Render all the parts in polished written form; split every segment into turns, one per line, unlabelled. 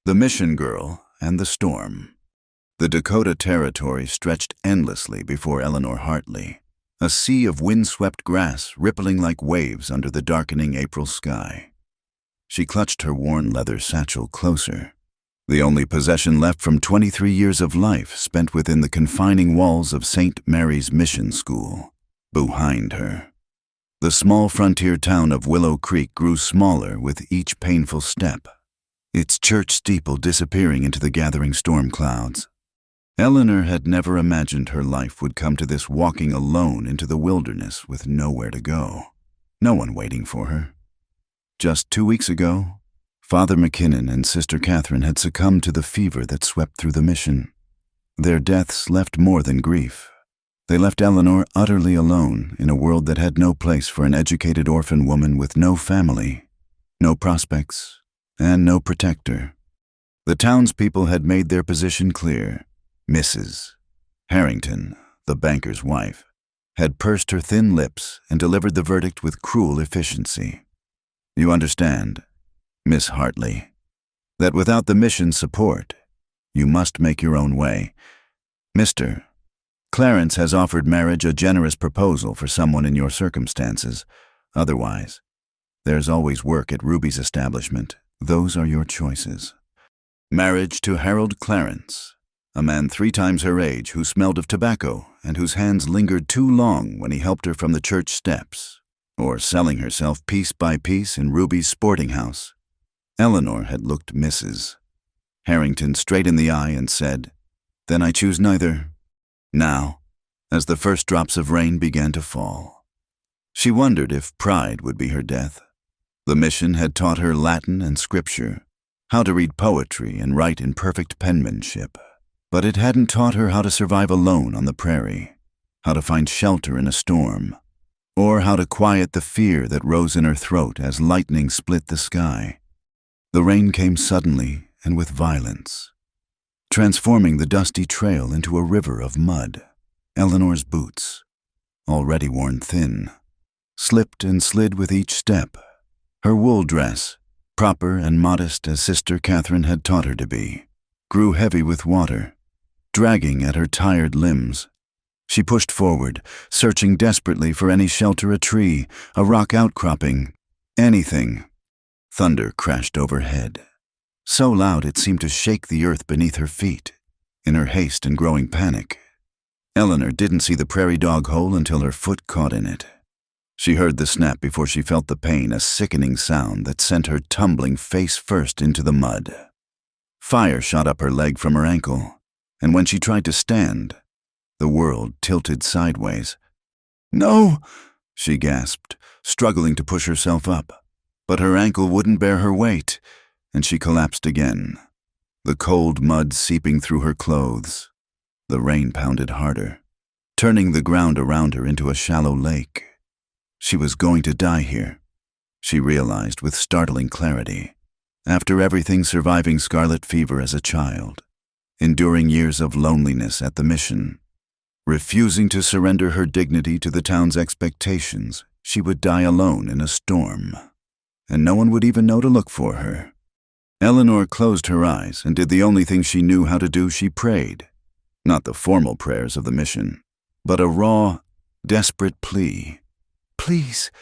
The Mission Girl and the Storm. The Dakota Territory stretched endlessly before Eleanor Hartley, a sea of windswept grass rippling like waves under the darkening April sky. She clutched her worn leather satchel closer, the only possession left from 23 years of life spent within the confining walls of St. Mary's Mission School. Behind her, the small frontier town of Willow Creek grew smaller with each painful step, its church steeple disappearing into the gathering storm clouds. Eleanor had never imagined her life would come to this, walking alone into the wilderness with nowhere to go, no one waiting for her. Just 2 weeks ago, Father McKinnon and Sister Catherine had succumbed to the fever that swept through the mission. Their deaths left more than grief. They left Eleanor utterly alone in a world that had no place for an educated orphan woman with no family, no prospects, and no protector. The townspeople had made their position clear. Mrs. Harrington, the banker's wife, had pursed her thin lips and delivered the verdict with cruel efficiency. You understand, Miss Hartley, that without the mission's support, you must make your own way. Mr. Clarence has offered marriage a generous proposal for someone in your circumstances. Otherwise, there's always work at Ruby's establishment. Those are your choices. Marriage to Harold Clarence, a man 3 times her age who smelled of tobacco and whose hands lingered too long when he helped her from the church steps, or selling herself piece by piece in Ruby's sporting house. Eleanor had looked Mrs. Harrington straight in the eye and said, "Then I choose neither." Now, as the first drops of rain began to fall, she wondered if pride would be her death. The mission had taught her Latin and scripture, how to read poetry and write in perfect penmanship, but it hadn't taught her how to survive alone on the prairie, how to find shelter in a storm, or how to quiet the fear that rose in her throat as lightning split the sky. The rain came suddenly and with violence, transforming the dusty trail into a river of mud. Eleanor's boots, already worn thin, slipped and slid with each step. Her wool dress, proper and modest as Sister Catherine had taught her to be, grew heavy with water, dragging at her tired limbs. She pushed forward, searching desperately for any shelter, a tree, a rock outcropping, anything. Thunder crashed overhead, so loud it seemed to shake the earth beneath her feet. In her haste and growing panic, Eleanor didn't see the prairie dog hole until her foot caught in it. She heard the snap before she felt the pain, a sickening sound that sent her tumbling face first into the mud. Fire shot up her leg from her ankle, and when she tried to stand, the world tilted sideways. "No!" she gasped, struggling to push herself up. But her ankle wouldn't bear her weight, and she collapsed again, the cold mud seeping through her clothes. The rain pounded harder, turning the ground around her into a shallow lake. She was going to die here, she realized with startling clarity, after everything surviving scarlet fever as a child, enduring years of loneliness at the mission, refusing to surrender her dignity to the town's expectations. She would die alone in a storm, and no one would even know to look for her. Eleanor closed her eyes and did the only thing she knew how to do. She prayed, not the formal prayers of the mission, but a raw, desperate plea. "Please,"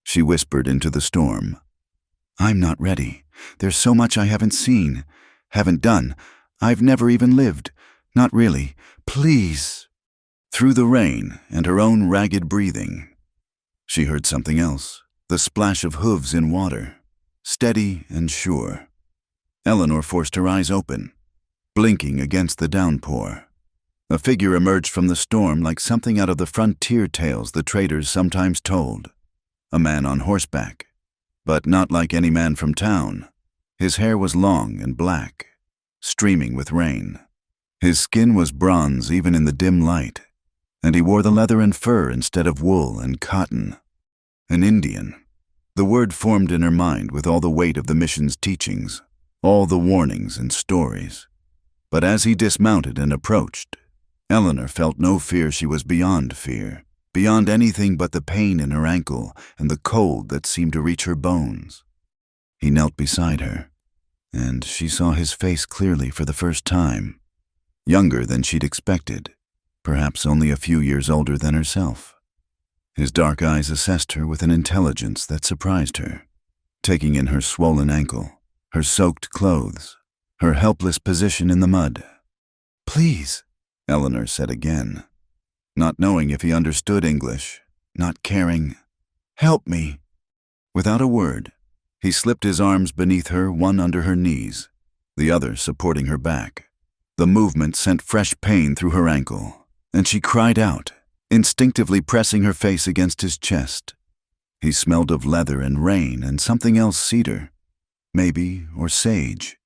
she whispered into the storm. "I'm not ready. There's so much I haven't seen, haven't done. I've never even lived. Not really. Please." Through the rain and her own ragged breathing, she heard something else, the splash of hooves in water, steady and sure. Eleanor forced her eyes open, blinking against the downpour. A figure emerged from the storm like something out of the frontier tales the traders sometimes told. A man on horseback, but not like any man from town. His hair was long and black, streaming with rain. His skin was bronze even in the dim light, and he wore the leather and fur instead of wool and cotton. An Indian. The word formed in her mind with all the weight of the mission's teachings, all the warnings and stories. But as he dismounted and approached, Eleanor felt no fear. She was beyond fear, beyond anything but the pain in her ankle and the cold that seemed to reach her bones. He knelt beside her, and she saw his face clearly for the first time. Younger than she'd expected, perhaps only a few years older than herself. His dark eyes assessed her with an intelligence that surprised her, taking in her swollen ankle, her soaked clothes, her helpless position in the mud. "Please," Eleanor said again, not knowing if he understood English, not caring. "Help me." Without a word, he slipped his arms beneath her, one under her knees, the other supporting her back. The movement sent fresh pain through her ankle, and she cried out, instinctively pressing her face against his chest. He smelled of leather and rain and something else cedar, maybe, or sage.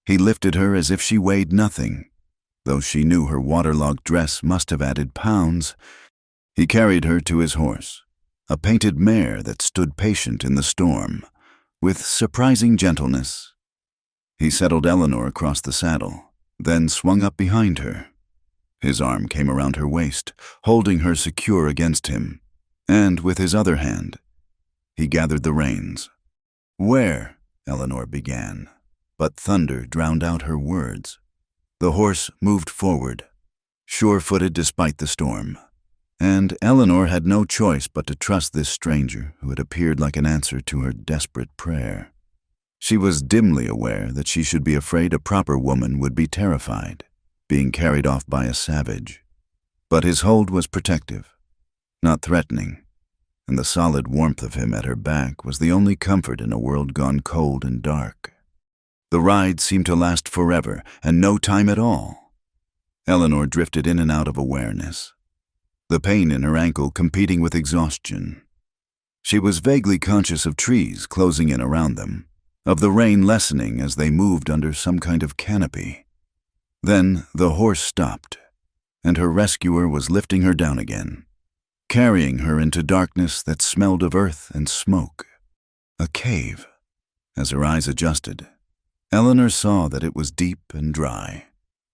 He lifted her as if she weighed nothing, though she knew her waterlogged dress must have added pounds. He carried her to his horse, a painted mare that stood patient in the storm, with surprising gentleness. He settled Eleanor across the saddle, then swung up behind her. His arm came around her waist, holding her secure against him, and with his other hand, he gathered the reins. "Where?" Eleanor began, but thunder drowned out her words. The horse moved forward, sure-footed despite the storm, and Eleanor had no choice but to trust this stranger who had appeared like an answer to her desperate prayer. She was dimly aware that she should be afraid a proper woman would be terrified, being carried off by a savage. But his hold was protective, not threatening, and the solid warmth of him at her back was the only comfort in a world gone cold and dark. The ride seemed to last forever, and no time at all. Eleanor drifted in and out of awareness, the pain in her ankle competing with exhaustion. She was vaguely conscious of trees closing in around them, of the rain lessening as they moved under some kind of canopy. Then the horse stopped, and her rescuer was lifting her down again, carrying her into darkness that smelled of earth and smoke. A cave. As her eyes adjusted, Eleanor saw that it was deep and dry,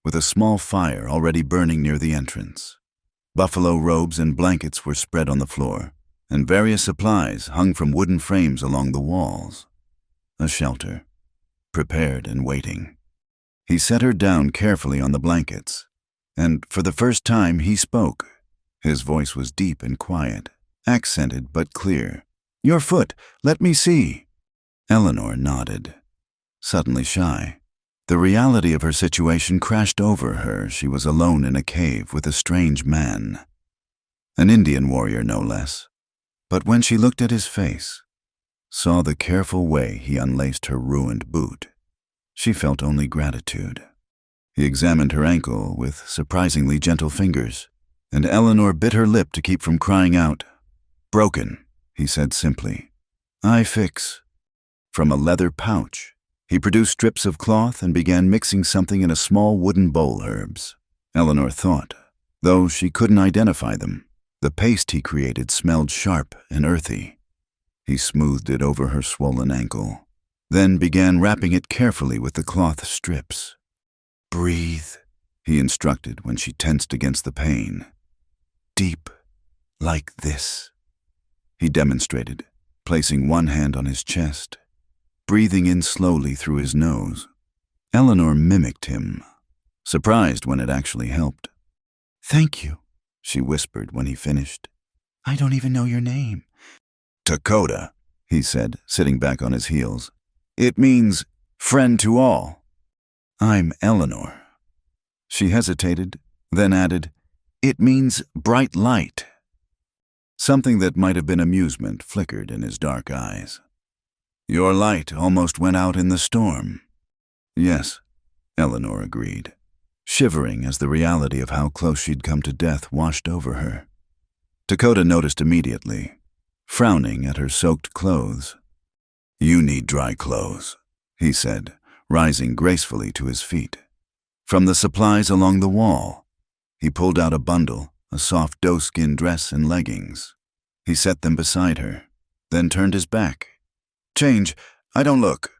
with a small fire already burning near the entrance. Buffalo robes and blankets were spread on the floor, and various supplies hung from wooden frames along the walls. A shelter, prepared and waiting. He set her down carefully on the blankets, and for the first time he spoke. His voice was deep and quiet, accented but clear. "Your foot, let me see." Eleanor nodded, suddenly shy. The reality of her situation crashed over her. She was alone in a cave with a strange man, an Indian warrior no less. But when she looked at his face, saw the careful way he unlaced her ruined boot, she felt only gratitude. He examined her ankle with surprisingly gentle fingers, and Eleanor bit her lip to keep from crying out. "Broken," he said simply. "I fix." From a leather pouch, he produced strips of cloth and began mixing something in a small wooden bowl. Herbs, Eleanor thought, though she couldn't identify them. The paste he created smelled sharp and earthy. He smoothed it over her swollen ankle, then began wrapping it carefully with the cloth strips. "Breathe," he instructed when she tensed against the pain. "Deep, like this," he demonstrated, placing one hand on his chest, breathing in slowly through his nose. Eleanor mimicked him, surprised when it actually helped. "Thank you," she whispered when he finished. "I don't even know your name." "Lakota," he said, sitting back on his heels. "It means friend to all." "I'm Eleanor." She hesitated, then added, "It means bright light." Something that might have been amusement flickered in his dark eyes. "Your light almost went out in the storm." "Yes," Eleanor agreed, shivering as the reality of how close she'd come to death washed over her. Lakota noticed immediately, frowning at her soaked clothes. "You need dry clothes," he said, rising gracefully to his feet. From the supplies along the wall, he pulled out a bundle, a soft doe-skin dress and leggings. He set them beside her, then turned his back. "Change, I don't look."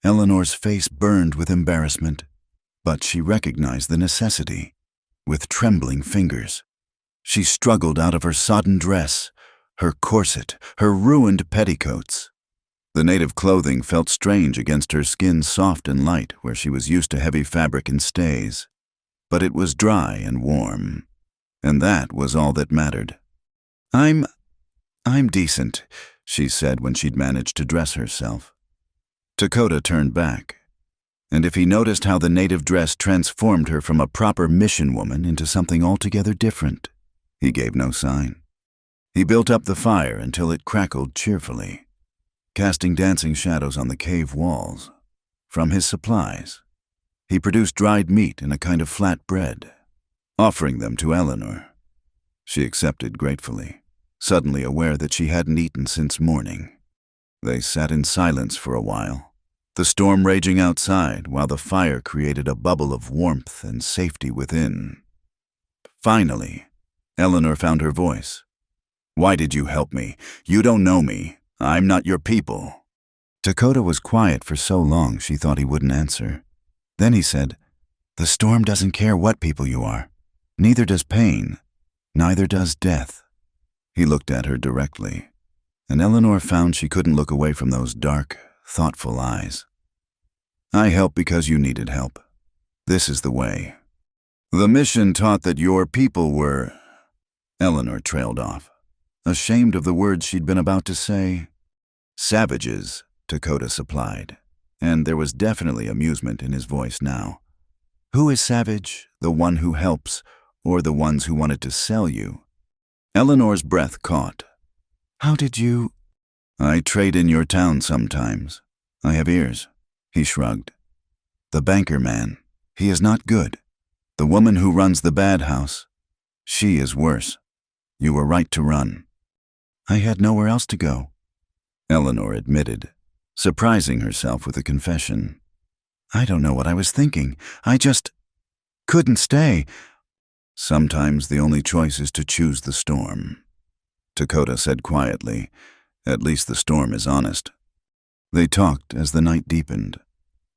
Eleanor's face burned with embarrassment, but she recognized the necessity. With trembling fingers, she struggled out of her sodden dress, her corset, her ruined petticoats. The native clothing felt strange against her skin, soft and light where she was used to heavy fabric and stays. But it was dry and warm, and that was all that mattered. I'm decent," she said when she'd managed to dress herself. Dakota turned back, and if he noticed how the native dress transformed her from a proper mission woman into something altogether different, he gave no sign. He built up the fire until it crackled cheerfully, casting dancing shadows on the cave walls. From his supplies, he produced dried meat and a kind of flat bread, offering them to Eleanor. She accepted gratefully, suddenly aware that she hadn't eaten since morning. They sat in silence for a while, the storm raging outside while the fire created a bubble of warmth and safety within. Finally, Eleanor found her voice. "Why did you help me? You don't know me. I'm not your people." Dakota was quiet for so long she thought he wouldn't answer. Then he said, "The storm doesn't care what people you are. Neither does pain. Neither does death." He looked at her directly, and Eleanor found she couldn't look away from those dark, thoughtful eyes. "I helped because you needed help. This is the way. The mission taught that your people were—" Eleanor trailed off, ashamed of the words she'd been about to say. "Savages," Dakota supplied, and there was definitely amusement in his voice now. "Who is savage, the one who helps, or the ones who wanted to sell you?" Eleanor's breath caught. "How did you—" "I trade in your town sometimes. I have ears." He shrugged. "The banker man, he is not good. The woman who runs the bad house, she is worse. You were right to run." "I had nowhere else to go," Eleanor admitted, surprising herself with the confession. "I don't know what I was thinking. I just couldn't stay." "Sometimes the only choice is to choose the storm," Dakota said quietly. "At least the storm is honest." They talked as the night deepened,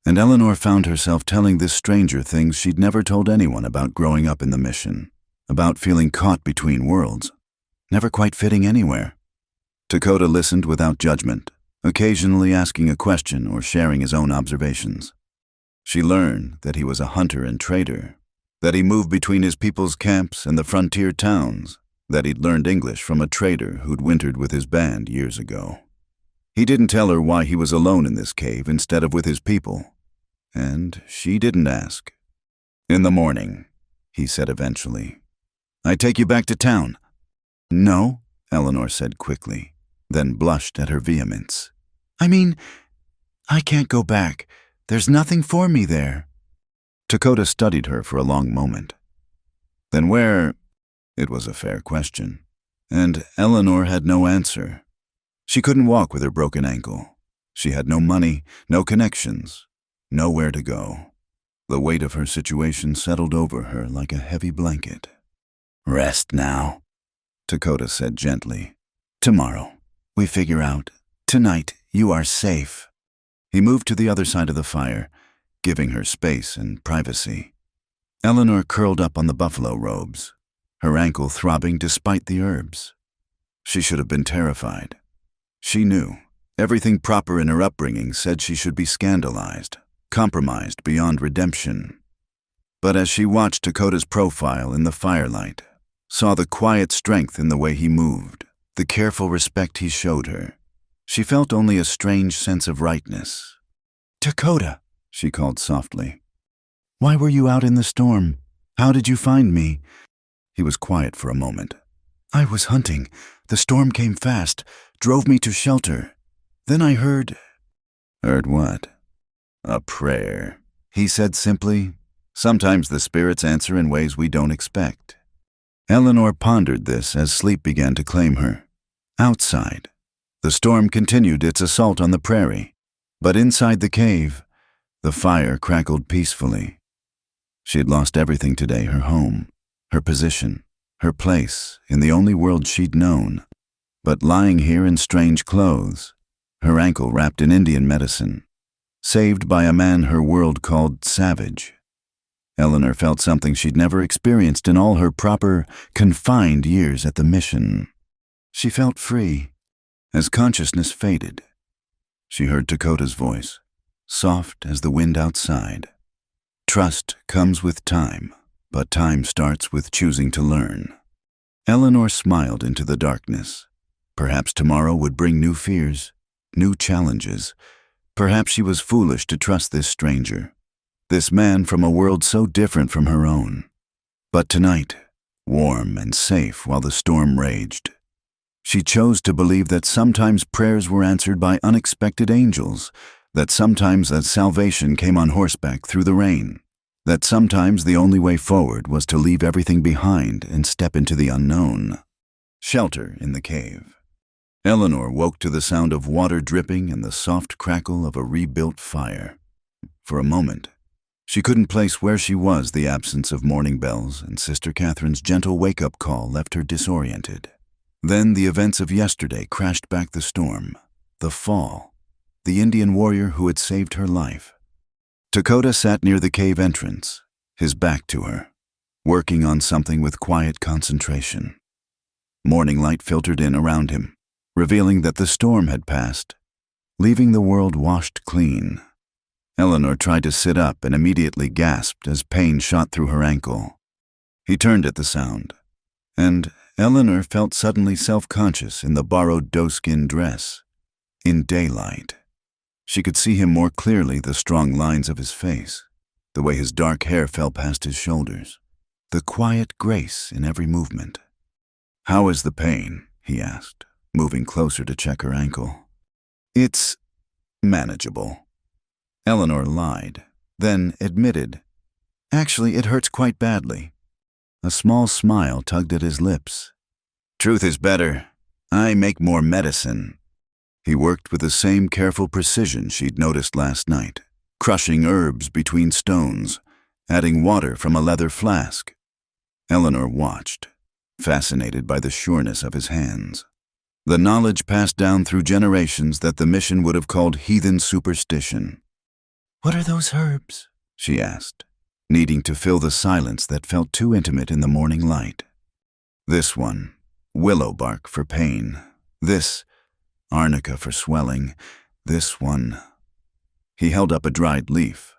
and Eleanor found herself telling this stranger things she'd never told anyone about growing up in the mission, about feeling caught between worlds, never quite fitting anywhere. Dakota listened without judgment, occasionally asking a question or sharing his own observations. She learned that he was a hunter and trader, that he moved between his people's camps and the frontier towns, that he'd learned English from a trader who'd wintered with his band years ago. He didn't tell her why he was alone in this cave instead of with his people, and she didn't ask. "In the morning," he said eventually. "I take you back to town." "No," Eleanor said quickly, then blushed at her vehemence. "I mean, I can't go back. There's nothing for me there." Dakota studied her for a long moment. "Then where—" It was a fair question, and Eleanor had no answer. She couldn't walk with her broken ankle. She had no money, no connections, nowhere to go. The weight of her situation settled over her like a heavy blanket. "Rest now," Dakota said gently. "Tomorrow, we figure out. Tonight, you are safe." He moved to the other side of the fire, giving her space and privacy. Eleanor curled up on the buffalo robes, her ankle throbbing despite the herbs. She should have been terrified. She knew. Everything proper in her upbringing said she should be scandalized, compromised beyond redemption. But as she watched Dakota's profile in the firelight, saw the quiet strength in the way he moved, the careful respect he showed her, she felt only a strange sense of rightness. "Dakota," she called softly. "Why were you out in the storm? How did you find me?" He was quiet for a moment. "I was hunting. The storm came fast, drove me to shelter. Then I heard—" "Heard what?" "A prayer," he said simply. "Sometimes the spirits answer in ways we don't expect." Eleanor pondered this as sleep began to claim her. Outside, the storm continued its assault on the prairie, but inside the cave, the fire crackled peacefully. She had lost everything today, her home, her position, her place in the only world she'd known. But lying here in strange clothes, her ankle wrapped in Indian medicine, saved by a man her world called savage, Eleanor felt something she'd never experienced in all her proper, confined years at the mission. She felt free, as consciousness faded. she heard Dakota's voice, soft as the wind outside. Trust comes with time, but time starts with choosing to learn. Eleanor smiled into the darkness. Perhaps tomorrow would bring new fears, new challenges. Perhaps she was foolish to trust this stranger, this man from a world so different from her own. But tonight, warm and safe while the storm raged, she chose to believe that sometimes prayers were answered by unexpected angels, that sometimes that salvation came on horseback through the rain, that sometimes the only way forward was to leave everything behind and step into the unknown. Shelter in the cave. Eleanor woke to the sound of water dripping and the soft crackle of a rebuilt fire. For a moment, she couldn't place where she was. The absence of morning bells and Sister Catherine's gentle wake-up call left her disoriented. Then the events of yesterday crashed back the storm, the fall, the Indian warrior who had saved her life. Dakota sat near the cave entrance, his back to her, working on something with quiet concentration. Morning light filtered in around him, revealing that the storm had passed, leaving the world washed clean. Eleanor tried to sit up and immediately gasped as pain shot through her ankle. He turned at the sound, and Eleanor felt suddenly self-conscious in the borrowed doeskin dress. In daylight, she could see him more clearly, the strong lines of his face, the way his dark hair fell past his shoulders, the quiet grace in every movement. "How is the pain?" he asked, moving closer to check her ankle. "It's manageable." Eleanor lied, then admitted, "Actually, it hurts quite badly." A small smile tugged at his lips. "Truth is better. I make more medicine." He worked with the same careful precision she'd noticed last night, crushing herbs between stones, adding water from a leather flask. Eleanor watched, fascinated by the sureness of his hands, the knowledge passed down through generations that the mission would have called heathen superstition. "What are those herbs?" she asked, needing to fill the silence that felt too intimate in the morning light. "This one, willow bark for pain. This, arnica for swelling. This one." He held up a dried leaf.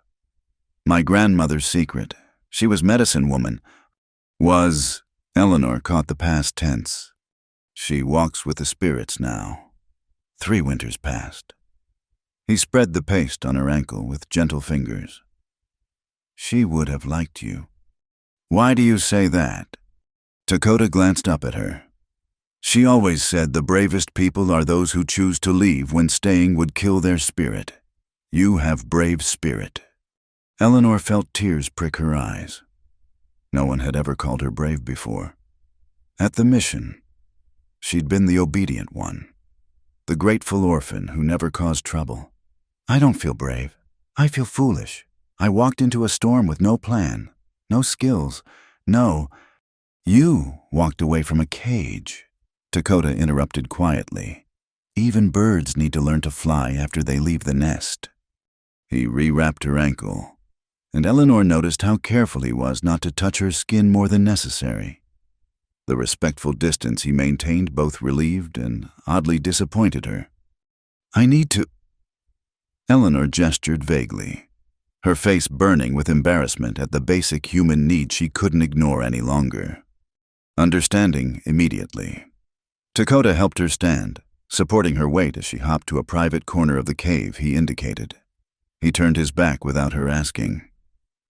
"My grandmother's secret. She was medicine woman. Was..." Eleanor caught the past tense. "She walks with the spirits now." 3 winters passed. He spread the paste on her ankle with gentle fingers. "She would have liked you." "Why do you say that?" Dakota glanced up at her. "She always said the bravest people are those who choose to leave when staying would kill their spirit. You have brave spirit." Eleanor felt tears prick her eyes. No one had ever called her brave before. At the mission, she'd been the obedient one, the grateful orphan who never caused trouble. "I don't feel brave. I feel foolish. I walked into a storm with no plan, no skills, no—" "You walked away from a cage," Dakota interrupted quietly. "Even birds need to learn to fly after they leave the nest." He rewrapped her ankle, and Eleanor noticed how careful he was not to touch her skin more than necessary. The respectful distance he maintained both relieved and oddly disappointed her. "I need to—" Eleanor gestured vaguely, her face burning with embarrassment at the basic human need she couldn't ignore any longer. Understanding immediately, Dakota helped her stand, supporting her weight as she hopped to a private corner of the cave he indicated. He turned his back without her asking,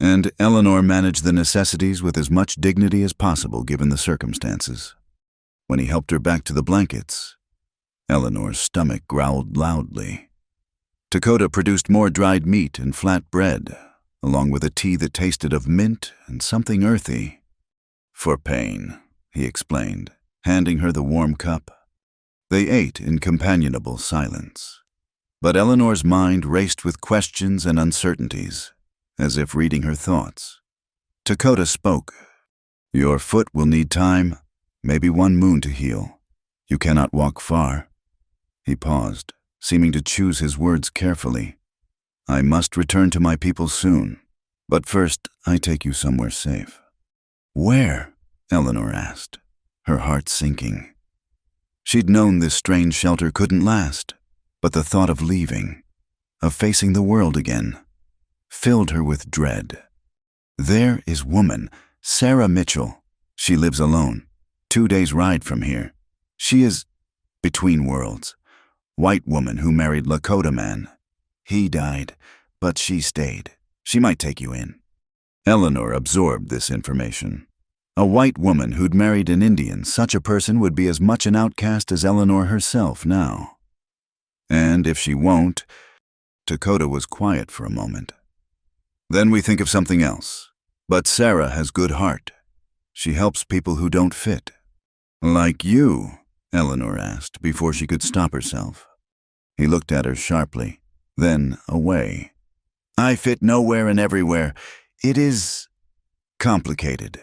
and Eleanor managed the necessities with as much dignity as possible given the circumstances. When he helped her back to the blankets, Eleanor's stomach growled loudly. Dakota produced more dried meat and flat bread, along with a tea that tasted of mint and something earthy. "For pain," he explained, handing her the warm cup. They ate in companionable silence. But Eleanor's mind raced with questions and uncertainties, as if reading her thoughts. Dakota spoke. "Your foot will need time, maybe 1 moon to heal. You cannot walk far." He paused, seeming to choose his words carefully. "I must return to my people soon, but first I take you somewhere safe." "Where?" Eleanor asked, her heart sinking. She'd known this strange shelter couldn't last. But the thought of leaving, of facing the world again, filled her with dread. There is woman, Sarah Mitchell. She lives alone, 2 days' ride from here. She is between worlds. White woman who married Lakota man. He died, but she stayed. She might take you in. Eleanor absorbed this information. A white woman who'd married an Indian, such a person would be as much an outcast as Eleanor herself now. And if she won't, Dakota was quiet for a moment. Then we think of something else. But Sarah has good heart. She helps people who don't fit. Like you, Eleanor asked before she could stop herself. He looked at her sharply, then away. I fit nowhere and everywhere. It is complicated.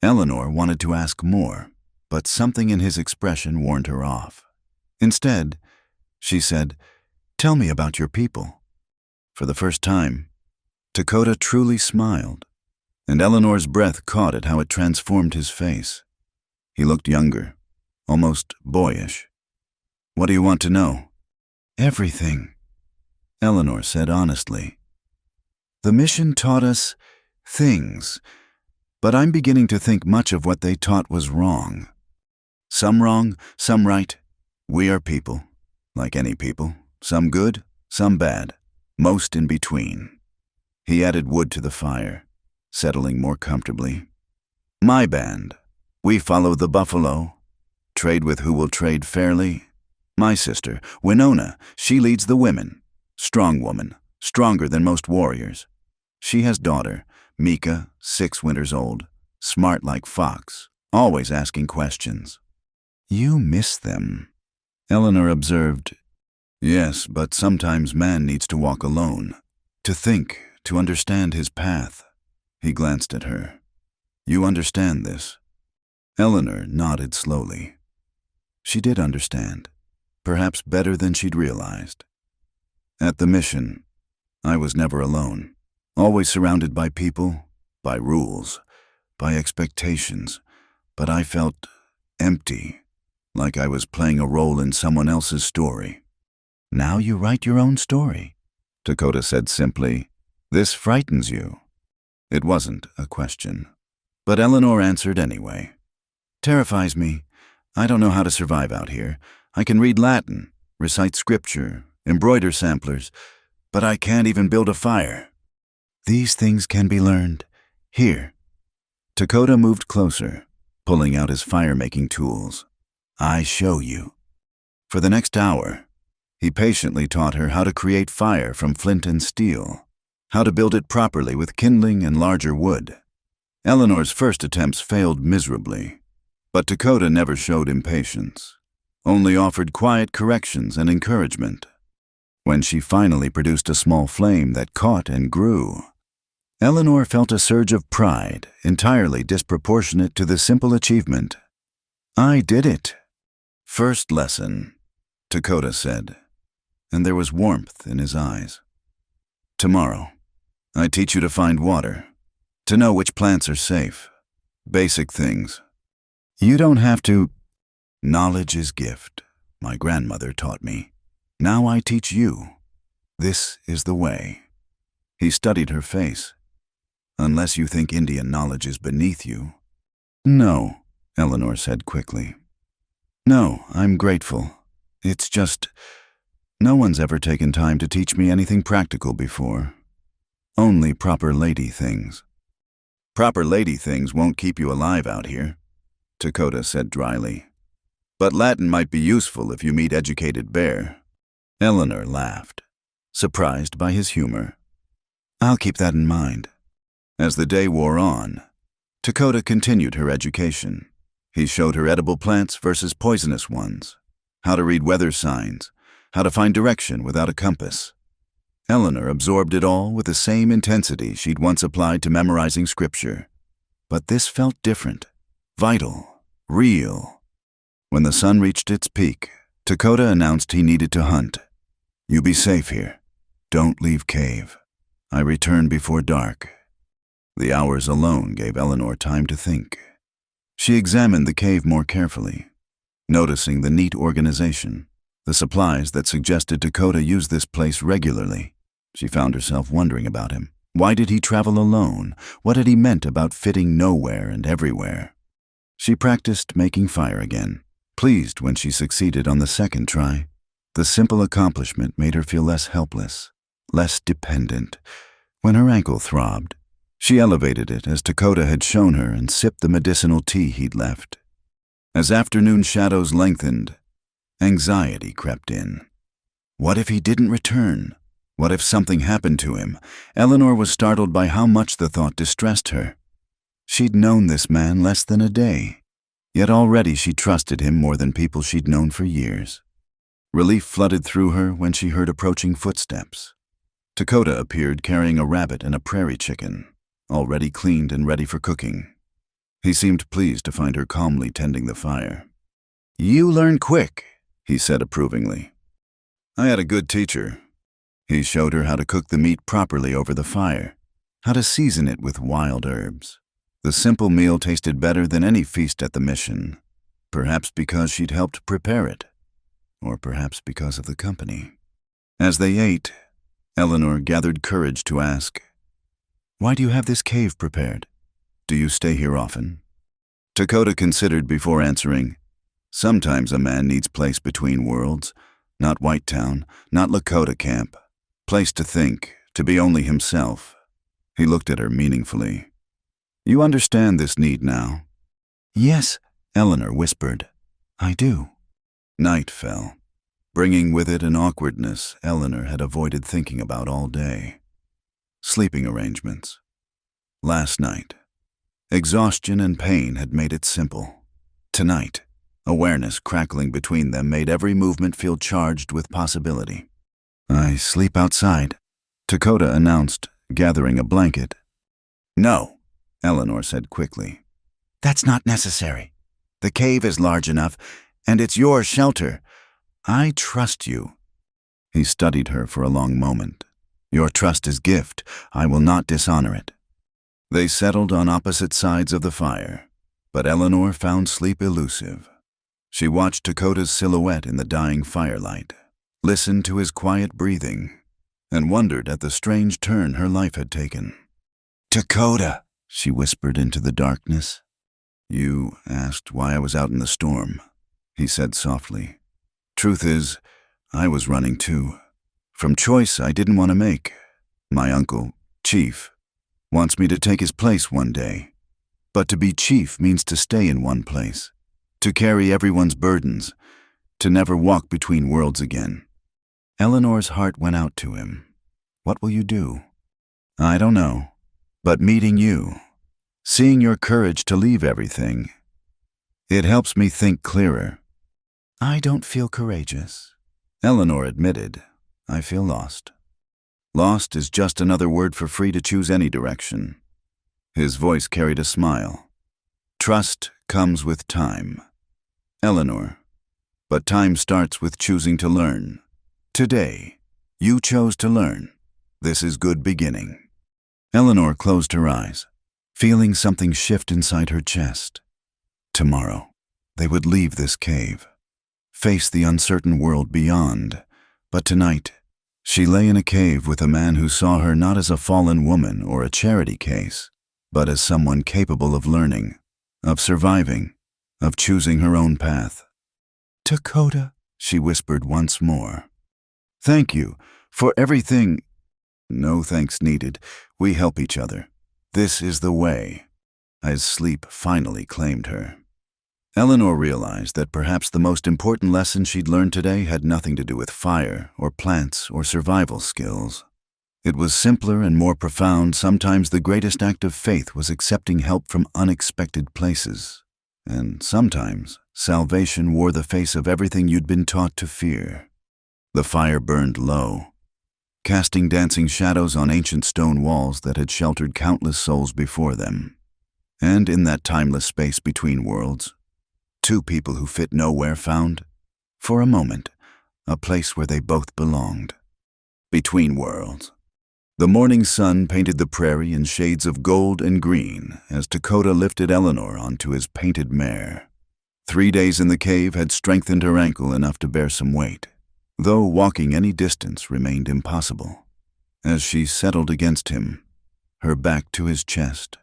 Eleanor wanted to ask more, but something in his expression warned her off. Instead, she said, Tell me about your people. For the first time, Dakota truly smiled, and Eleanor's breath caught at how it transformed his face. He looked younger, almost boyish. What do you want to know? Everything, Eleanor said honestly. The mission taught us things, but I'm beginning to think much of what they taught was wrong. Some wrong, some right. We are people, like any people, some good, some bad, most in between. He added wood to the fire, settling more comfortably. My band, we follow the buffalo, trade with who will trade fairly. My sister, Winona, she leads the women. Strong woman, stronger than most warriors. She has daughter, Mika, 6 winters old, smart like fox, always asking questions. You miss them, Eleanor observed. Yes, but sometimes man needs to walk alone, to think, to understand his path. He glanced at her. You understand this? Eleanor nodded slowly. She did understand, perhaps better than she'd realized. At the mission, I was never alone, always surrounded by people, by rules, by expectations, but I felt empty, like I was playing a role in someone else's story. Now you write your own story, Dakota said simply. This frightens you. It wasn't a question, but Eleanor answered anyway. Terrifies me. I don't know how to survive out here. I can read Latin, recite scripture, embroider samplers, but I can't even build a fire. These things can be learned. Here. Dakota moved closer, pulling out his fire-making tools. I show you. For the next hour, he patiently taught her how to create fire from flint and steel, how to build it properly with kindling and larger wood. Eleanor's first attempts failed miserably, but Dakota never showed impatience, only offered quiet corrections and encouragement. When she finally produced a small flame that caught and grew, Eleanor felt a surge of pride, entirely disproportionate to the simple achievement. I did it. First lesson, Dakota said, and there was warmth in his eyes. Tomorrow, I teach you to find water, to know which plants are safe, basic things. You don't have to. Knowledge is gift, my grandmother taught me. Now I teach you. This is the way. He studied her face. Unless you think Indian knowledge is beneath you. No, Eleanor said quickly. No, I'm grateful. It's just, no one's ever taken time to teach me anything practical before. Only proper lady things. Proper lady things won't keep you alive out here, Dakota said dryly. But Latin might be useful if you meet educated bear. Eleanor laughed, surprised by his humor. I'll keep that in mind. As the day wore on, Dakota continued her education. He showed her edible plants versus poisonous ones, how to read weather signs, how to find direction without a compass. Eleanor absorbed it all with the same intensity she'd once applied to memorizing scripture. But this felt different, vital, real. When the sun reached its peak, Dakota announced he needed to hunt. You be safe here. Don't leave cave. I return before dark. The hours alone gave Eleanor time to think. She examined the cave more carefully, noticing the neat organization, the supplies that suggested Dakota use this place regularly. She found herself wondering about him. Why did he travel alone? What had he meant about fitting nowhere and everywhere? She practiced making fire again, pleased when she succeeded on the second try. The simple accomplishment made her feel less helpless, less dependent. When her ankle throbbed, she elevated it as Dakota had shown her and sipped the medicinal tea he'd left. As afternoon shadows lengthened, anxiety crept in. What if he didn't return? What if something happened to him? Eleanor was startled by how much the thought distressed her. She'd known this man less than a day, yet already she trusted him more than people she'd known for years. Relief flooded through her when she heard approaching footsteps. Dakota appeared carrying a rabbit and a prairie chicken, already cleaned and ready for cooking. He seemed pleased to find her calmly tending the fire. "You learn quick," he said approvingly. "I had a good teacher." He showed her how to cook the meat properly over the fire, how to season it with wild herbs. The simple meal tasted better than any feast at the mission, perhaps because she'd helped prepare it, or perhaps because of the company. As they ate, Eleanor gathered courage to ask, "Why do you have this cave prepared? Do you stay here often?" Dakota considered before answering, "Sometimes a man needs place between worlds, not Whitetown, not Lakota camp. Place to think, to be only himself." He looked at her meaningfully. "You understand this need now?" "Yes," Eleanor whispered. "I do." Night fell, bringing with it an awkwardness Eleanor had avoided thinking about all day. Sleeping arrangements. Last night, exhaustion and pain had made it simple. Tonight, awareness crackling between them made every movement feel charged with possibility. "I sleep outside," Dakota announced, gathering a blanket. "No," Eleanor said quickly. "That's not necessary. The cave is large enough, and it's your shelter. I trust you." He studied her for a long moment. "Your trust is gift. I will not dishonor it." They settled on opposite sides of the fire, but Eleanor found sleep elusive. She watched Dakota's silhouette in the dying firelight, listened to his quiet breathing, and wondered at the strange turn her life had taken. "Dakota," she whispered into the darkness. "You asked why I was out in the storm," he said softly. "Truth is, I was running too. From choice I didn't want to make. My uncle, Chief, wants me to take his place one day. But to be chief means to stay in one place, to carry everyone's burdens, to never walk between worlds again." Eleanor's heart went out to him. "What will you do?" "I don't know. But meeting you, seeing your courage to leave everything, it helps me think clearer." "I don't feel courageous," Eleanor admitted. "I feel lost." Lost is just another word for free to choose any direction. His voice carried a smile. "Trust comes with time, Eleanor, but time starts with choosing to learn. Today, you chose to learn. This is good beginning." Eleanor closed her eyes, feeling something shift inside her chest. Tomorrow, they would leave this cave, face the uncertain world beyond. But tonight, she lay in a cave with a man who saw her not as a fallen woman or a charity case, but as someone capable of learning, of surviving, of choosing her own path. "Dakota," she whispered once more. "Thank you for everything." "No thanks needed. We help each other. This is the way," as sleep finally claimed her. Eleanor realized that perhaps the most important lesson she'd learned today had nothing to do with fire or plants or survival skills. It was simpler and more profound. Sometimes the greatest act of faith was accepting help from unexpected places. And sometimes salvation wore the face of everything you'd been taught to fear. The fire burned low, casting dancing shadows on ancient stone walls that had sheltered countless souls before them. And in that timeless space between worlds, two people who fit nowhere found, for a moment, a place where they both belonged. Between worlds. The morning sun painted the prairie in shades of gold and green as Dakota lifted Eleanor onto his painted mare. 3 days in the cave had strengthened her ankle enough to bear some weight. though walking any distance remained impossible. As she settled against him, her back to his chest,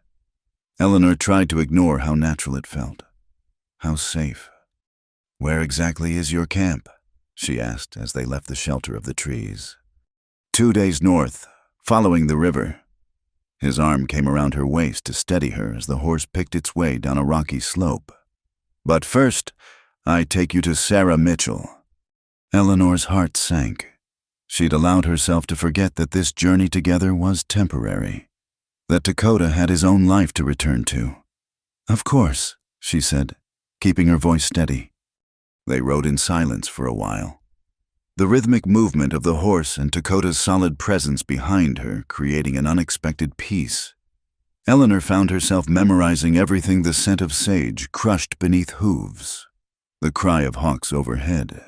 Eleanor tried to ignore how natural it felt, how safe. "Where exactly is your camp?" she asked as they left the shelter of the trees. 2 days north, following the river. His arm came around her waist to steady her as the horse picked its way down a rocky slope. "But first, I take you to Sarah Mitchell." Eleanor's heart sank. She'd allowed herself to forget that this journey together was temporary, that Dakota had his own life to return to. "Of course," she said, keeping her voice steady. They rode in silence for a while, the rhythmic movement of the horse and Dakota's solid presence behind her creating an unexpected peace. Eleanor found herself memorizing everything the scent of sage crushed beneath hooves, the cry of hawks overhead.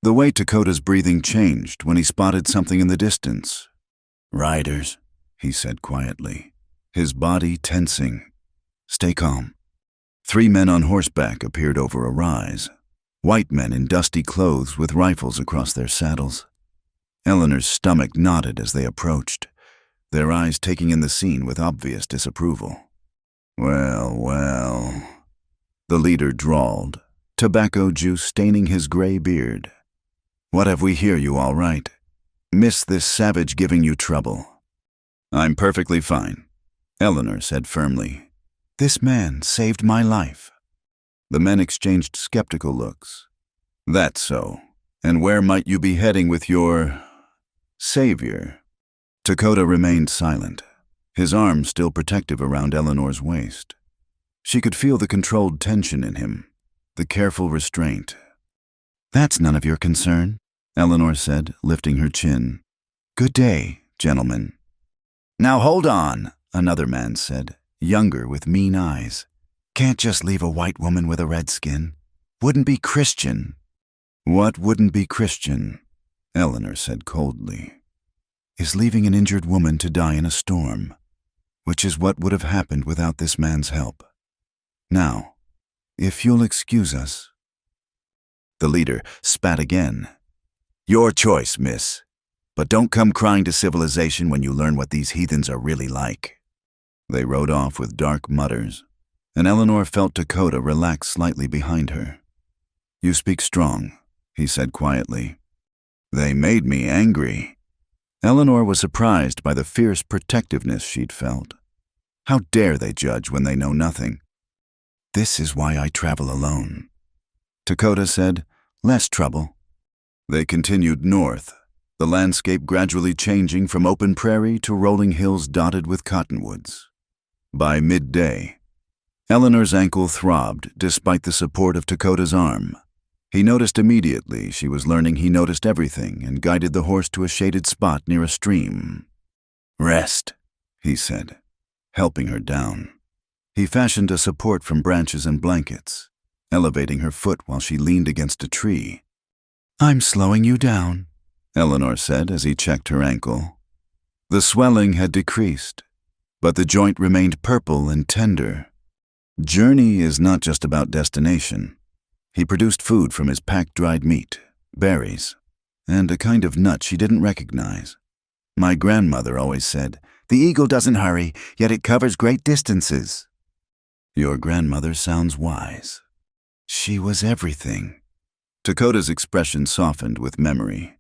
The way Dakota's breathing changed when he spotted something in the distance. "Riders," he said quietly, his body tensing. "Stay calm." 3 men on horseback appeared over a rise, white men in dusty clothes with rifles across their saddles. Eleanor's stomach knotted as they approached, their eyes taking in the scene with obvious disapproval. "Well, well," the leader drawled, tobacco juice staining his gray beard. "What have we here, you all right? Miss this savage giving you trouble?" "I'm perfectly fine," Eleanor said firmly. "This man saved my life." The men exchanged skeptical looks. "That's so. And where might you be heading with your savior?" Dakota remained silent, his arm still protective around Eleanor's waist. She could feel the controlled tension in him, the careful restraint. "That's none of your concern," Eleanor said, lifting her chin. "Good day, gentlemen." "Now hold on," another man said, younger with mean eyes. "Can't just leave a white woman with a red skin. Wouldn't be Christian." "What wouldn't be Christian?" Eleanor said coldly. "Is leaving an injured woman to die in a storm, which is what would have happened without this man's help. Now, if you'll excuse us." The leader spat again. "Your choice, miss. But don't come crying to civilization when you learn what these heathens are really like." They rode off with dark mutters, and Eleanor felt Dakota relax slightly behind her. "You speak strong," he said quietly. "They made me angry." Eleanor was surprised by the fierce protectiveness she'd felt. How dare they judge when they know nothing? "This is why I travel alone," Dakota said. "Less trouble." They continued north, the landscape gradually changing from open prairie to rolling hills dotted with cottonwoods. By midday, Eleanor's ankle throbbed despite the support of Dakota's arm. He noticed immediately she was learning he noticed everything and guided the horse to a shaded spot near a stream. "Rest," he said, helping her down. He fashioned a support from branches and blankets, elevating her foot while she leaned against a tree. "I'm slowing you down," Eleanor said as he checked her ankle. The swelling had decreased, but the joint remained purple and tender. Journey is not just about destination. He produced food from his packed dried meat, berries, and a kind of nut she didn't recognize. "My grandmother always said, 'The eagle doesn't hurry, yet it covers great distances.'" "Your grandmother sounds wise." "She was everything." Dakota's expression softened with memory.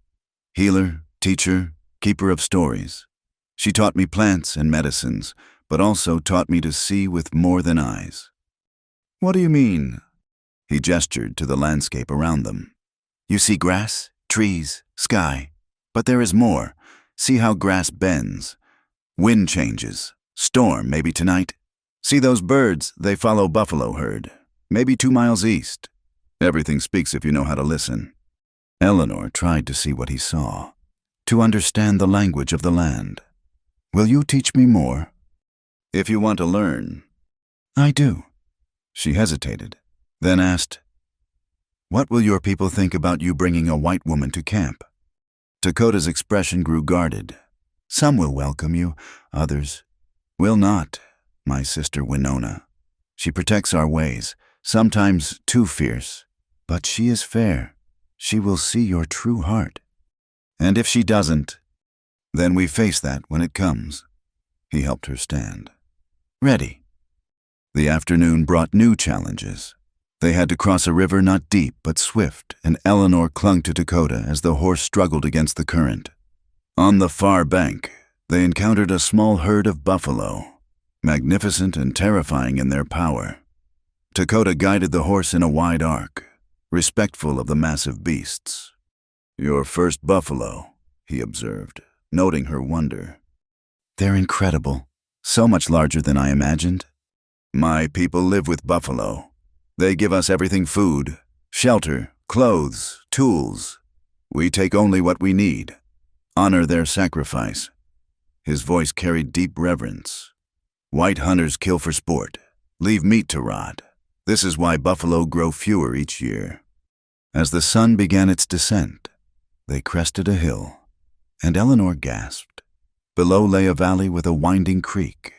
"Healer, teacher, keeper of stories. She taught me plants and medicines, but also taught me to see with more than eyes." "What do you mean?" He gestured to the landscape around them. "You see grass, trees, sky, but there is more. See how grass bends. Wind changes. Storm, maybe tonight. See those birds, they follow buffalo herd, maybe 2 miles east. Everything speaks if you know how to listen." Eleanor tried to see what he saw, to understand the language of the land. "Will you teach me more?" "If you want to learn." "I do." She hesitated, then asked, "What will your people think about you bringing a white woman to camp?" Dakota's expression grew guarded. "Some will welcome you, others will not. My sister Winona. She protects our ways, sometimes too fierce, but she is fair. she will see your true heart. And if she doesn't, then we face that when it comes." He helped her stand. "Ready." The afternoon brought new challenges. They had to cross a river not deep but swift, and Eleanor clung to Dakota as the horse struggled against the current. On the far bank, they encountered a small herd of buffalo, magnificent and terrifying in their power. Dakota guided the horse in a wide arc, respectful of the massive beasts. "Your first buffalo," he observed, noting her wonder. "They're incredible, so much larger than I imagined." "My people live with buffalo. They give us everything: food, shelter, clothes, tools. We take only what we need. Honor their sacrifice." His voice carried deep reverence. "White hunters kill for sport, leave meat to rot. This is why buffalo grow fewer each year." As the sun began its descent, they crested a hill, and Eleanor gasped. Below lay a valley with a winding creek,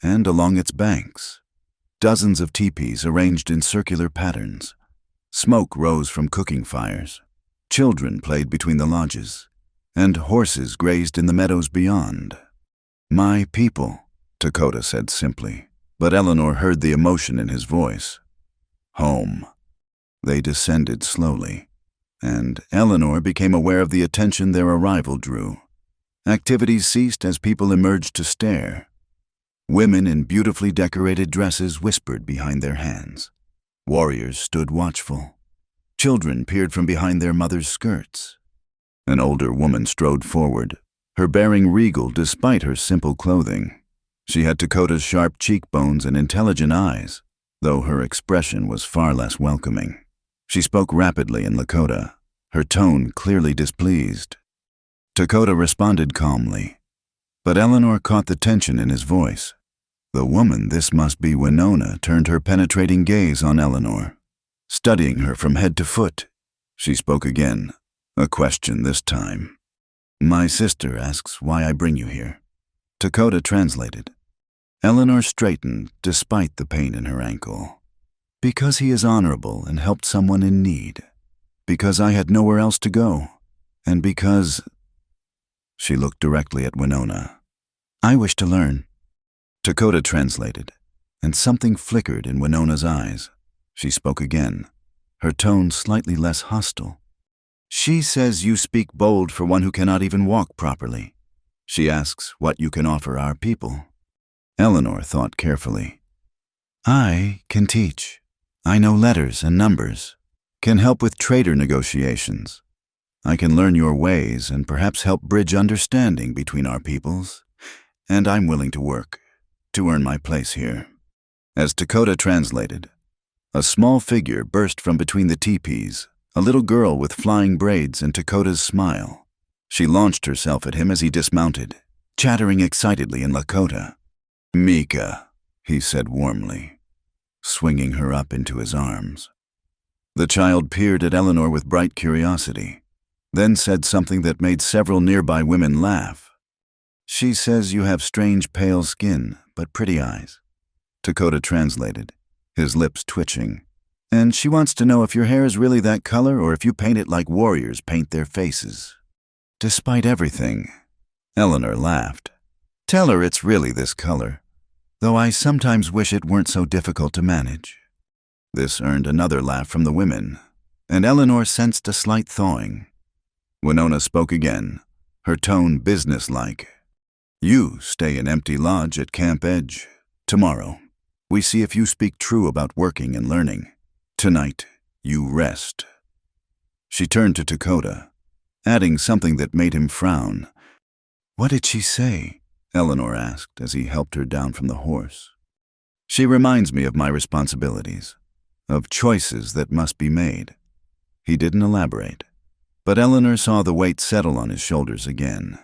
and along its banks, dozens of teepees arranged in circular patterns. Smoke rose from cooking fires. Children played between the lodges, and horses grazed in the meadows beyond. "My people," Dakota said simply, but Eleanor heard the emotion in his voice. "Home." They descended slowly, and Eleanor became aware of the attention their arrival drew. Activities ceased as people emerged to stare. Women in beautifully decorated dresses whispered behind their hands. Warriors stood watchful. Children peered from behind their mothers' skirts. An older woman strode forward, her bearing regal despite her simple clothing. She had Dakota's sharp cheekbones and intelligent eyes, though her expression was far less welcoming. She spoke rapidly in Lakota, her tone clearly displeased. Dakota responded calmly, but Eleanor caught the tension in his voice. The woman, this must be Winona, turned her penetrating gaze on Eleanor. Studying her from head to foot, she spoke again, a question this time. "My sister asks why I bring you here." Dakota translated. Eleanor straightened despite the pain in her ankle. "Because he is honorable and helped someone in need. Because I had nowhere else to go. And because—" She looked directly at Winona. "I wish to learn." Dakota translated, and something flickered in Winona's eyes. She spoke again, her tone slightly less hostile. "She says you speak bold for one who cannot even walk properly. She asks what you can offer our people." Eleanor thought carefully. "I can teach. I know letters and numbers, can help with trader negotiations. I can learn your ways and perhaps help bridge understanding between our peoples, and I'm willing to work to earn my place here." As Dakota translated, a small figure burst from between the teepees, a little girl with flying braids and Dakota's smile. She launched herself at him as he dismounted, chattering excitedly in Lakota. "Mika," he said warmly, swinging her up into his arms. The child peered at Eleanor with bright curiosity, then said something that made several nearby women laugh. "She says you have strange pale skin, but pretty eyes." Dakota translated, his lips twitching. "And she wants to know if your hair is really that color or if you paint it like warriors paint their faces." "Despite everything," Eleanor laughed. "Tell her it's really this color, though I sometimes wish it weren't so difficult to manage." This earned another laugh from the women, and Eleanor sensed a slight thawing. Winona spoke again, her tone businesslike. "You stay in Empty Lodge at Camp Edge. Tomorrow, we see if you speak true about working and learning. Tonight, you rest." She turned to Dakota, adding something that made him frown. "What did she say?" Eleanor asked as he helped her down from the horse. "She reminds me of my responsibilities, of choices that must be made." He didn't elaborate, but Eleanor saw the weight settle on his shoulders again.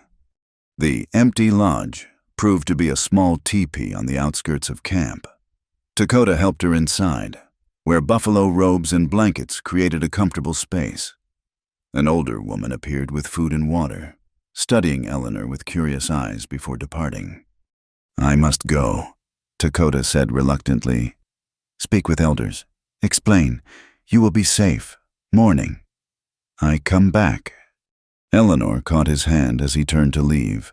The Empty Lodge proved to be a small teepee on the outskirts of camp. Dakota helped her inside, where buffalo robes and blankets created a comfortable space. An older woman appeared with food and water, studying Eleanor with curious eyes before departing. "I must go," Dakota said reluctantly. "Speak with elders. Explain. You will be safe. Mourning." I come back. Eleanor caught his hand as he turned to leave.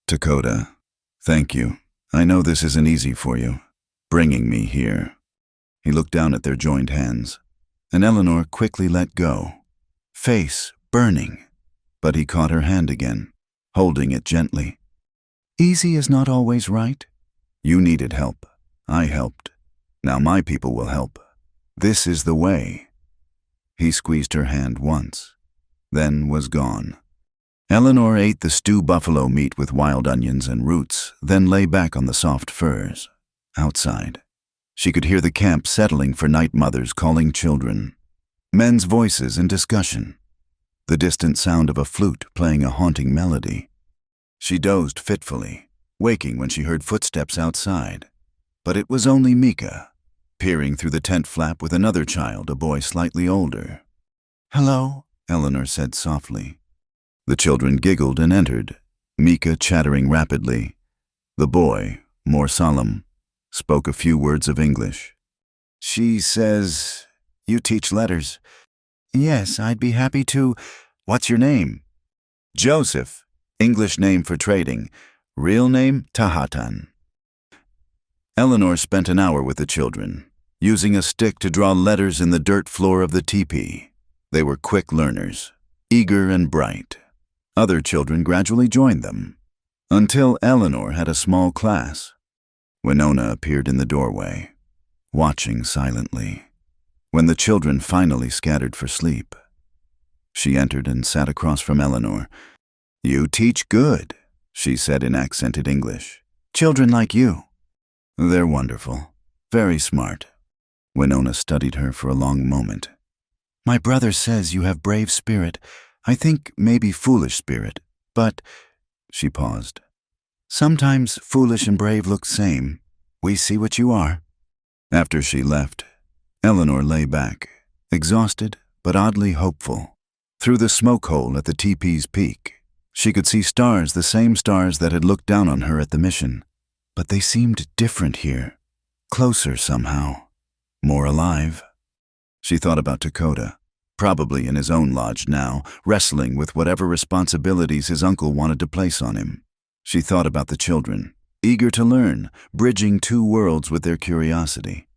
Dakota, thank you. I know this isn't easy for you, bringing me here. He looked down at their joined hands, and Eleanor quickly let go, face burning. But he caught her hand again, holding it gently. Easy is not always right. You needed help. I helped. Now my people will help. This is the way. He squeezed her hand once, then was gone. Eleanor ate the stew buffalo meat with wild onions and roots, then lay back on the soft furs. Outside, she could hear the camp settling for night mothers calling children, men's voices in discussion, the distant sound of a flute playing a haunting melody. She dozed fitfully, waking when she heard footsteps outside. But it was only Mika, peering through the tent flap with another child, a boy slightly older. Hello, Eleanor said softly. The children giggled and entered, Mika chattering rapidly. The boy, more solemn, spoke a few words of English. She says, you teach letters. Yes, I'd be happy to. What's your name? Joseph, English name for trading. Real name, Tahatan. Eleanor spent an hour with the children, using a stick to draw letters in the dirt floor of the teepee. They were quick learners, eager and bright. Other children gradually joined them, until Eleanor had a small class. Winona appeared in the doorway, watching silently. When the children finally scattered for sleep, she entered and sat across from Eleanor. You teach good, she said in accented English. Children like you. They're wonderful, very smart. Winona studied her for a long moment. My brother says you have brave spirit. I think maybe foolish spirit, but... She paused. Sometimes foolish and brave look same. We see what you are. After she left, Eleanor lay back, exhausted but oddly hopeful. Through the smoke hole at the teepee's peak, she could see stars, the same stars that had looked down on her at the mission. But they seemed different here, closer somehow, more alive. She thought about Dakota, probably in his own lodge now, wrestling with whatever responsibilities his uncle wanted to place on him. She thought about the children, eager to learn, bridging two worlds with their curiosity.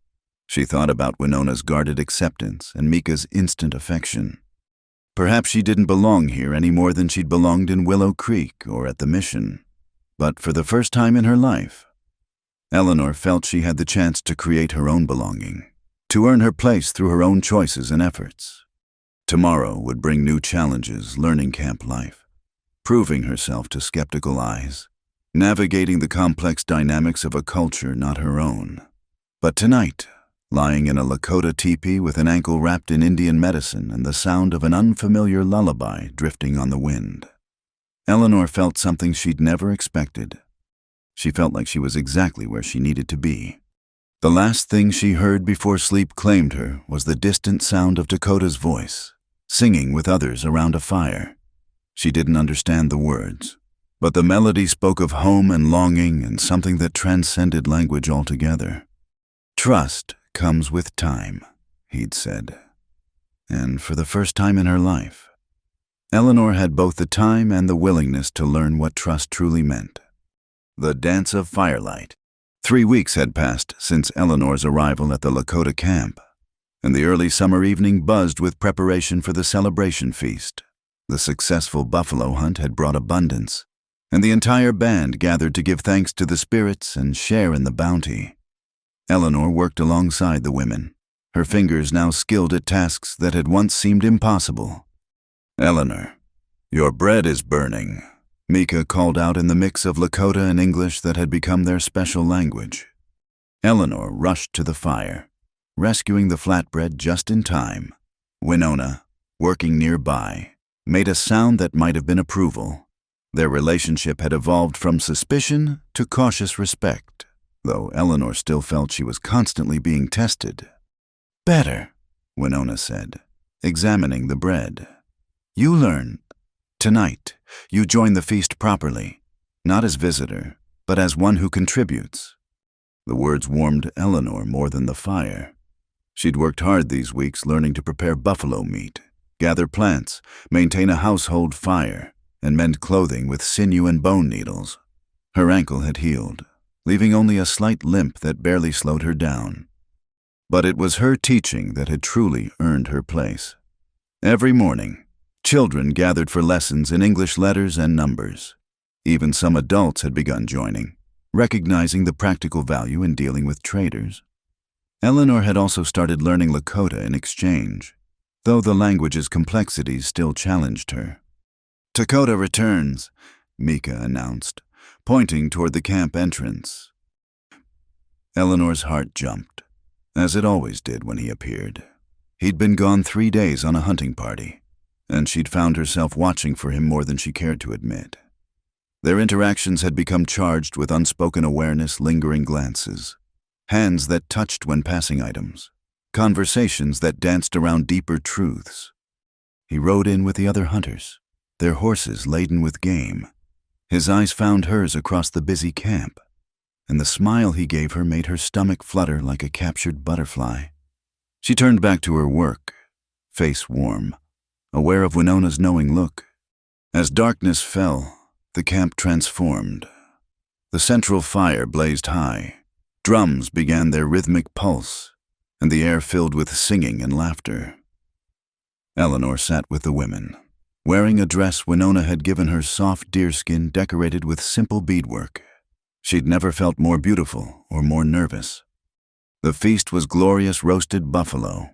She thought about Winona's guarded acceptance and Mika's instant affection. Perhaps she didn't belong here any more than she'd belonged in Willow Creek or at the mission. But for the first time in her life, Eleanor felt she had the chance to create her own belonging, to earn her place through her own choices and efforts. Tomorrow would bring new challenges, learning camp life, proving herself to skeptical eyes, navigating the complex dynamics of a culture not her own. But tonight, lying in a Lakota teepee with an ankle wrapped in Indian medicine and the sound of an unfamiliar lullaby drifting on the wind, Eleanor felt something she'd never expected. She felt like she was exactly where she needed to be. The last thing she heard before sleep claimed her was the distant sound of Dakota's voice, singing with others around a fire. She didn't understand the words, but the melody spoke of home and longing and something that transcended language altogether. Trust comes with time, he'd said. And for the first time in her life, Eleanor had both the time and the willingness to learn what trust truly meant. The Dance of Firelight. 3 weeks had passed since Eleanor's arrival at the Lakota camp, and the early summer evening buzzed with preparation for the celebration feast. The successful buffalo hunt had brought abundance, and the entire band gathered to give thanks to the spirits and share in the bounty. Eleanor worked alongside the women, her fingers now skilled at tasks that had once seemed impossible. Eleanor, your bread is burning, Mika called out in the mix of Lakota and English that had become their special language. Eleanor rushed to the fire, rescuing the flatbread just in time. Winona, working nearby, made a sound that might have been approval. Their relationship had evolved from suspicion to cautious respect, though Eleanor still felt she was constantly being tested. Better, Winona said, examining the bread. You learn. Tonight, you join the feast properly, not as visitor, but as one who contributes. The words warmed Eleanor more than the fire. She'd worked hard these weeks learning to prepare buffalo meat, gather plants, maintain a household fire, and mend clothing with sinew and bone needles. Her ankle had healed, leaving only a slight limp that barely slowed her down. But it was her teaching that had truly earned her place. Every morning, children gathered for lessons in English letters and numbers. Even some adults had begun joining, recognizing the practical value in dealing with traders. Eleanor had also started learning Lakota in exchange, though the language's complexities still challenged her. "Dakota returns," Mika announced, pointing toward the camp entrance. Eleanor's heart jumped, as it always did when he appeared. He'd been gone 3 days on a hunting party, and she'd found herself watching for him more than she cared to admit. Their interactions had become charged with unspoken awareness, lingering glances, hands that touched when passing items, conversations that danced around deeper truths. He rode in with the other hunters, their horses laden with game. His eyes found hers across the busy camp, and the smile he gave her made her stomach flutter like a captured butterfly. She turned back to her work, face warm, aware of Winona's knowing look. As darkness fell, the camp transformed. The central fire blazed high. Drums began their rhythmic pulse, and the air filled with singing and laughter. Eleanor sat with the women, wearing a dress Winona had given her, soft deerskin decorated with simple beadwork. She'd never felt more beautiful or more nervous. The feast was glorious roasted buffalo,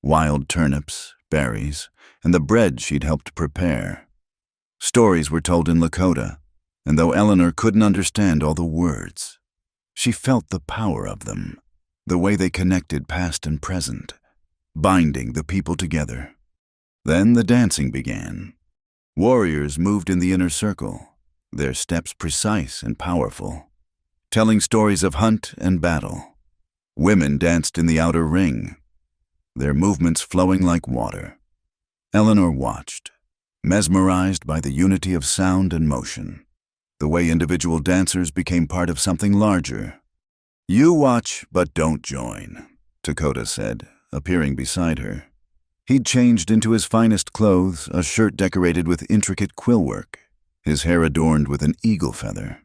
wild turnips, berries, and the bread she'd helped prepare. Stories were told in Lakota, and though Eleanor couldn't understand all the words, she felt the power of them, the way they connected past and present, binding the people together. Then the dancing began. Warriors moved in the inner circle, their steps precise and powerful, telling stories of hunt and battle. Women danced in the outer ring, their movements flowing like water. Eleanor watched, mesmerized by the unity of sound and motion, the way individual dancers became part of something larger. "You watch, but don't join," Dakota said, appearing beside her. He'd changed into his finest clothes, a shirt decorated with intricate quillwork, his hair adorned with an eagle feather.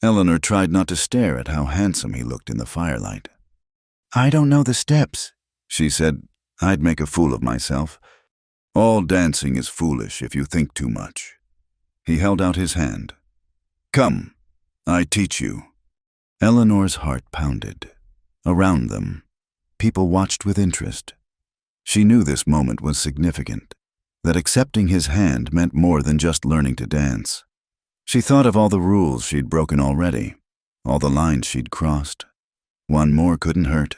Eleanor tried not to stare at how handsome he looked in the firelight. "I don't know the steps," she said. "I'd make a fool of myself." "All dancing is foolish if you think too much." He held out his hand. "Come, I teach you." Eleanor's heart pounded. Around them, people watched with interest. She knew this moment was significant, that accepting his hand meant more than just learning to dance. She thought of all the rules she'd broken already, all the lines she'd crossed. One more couldn't hurt.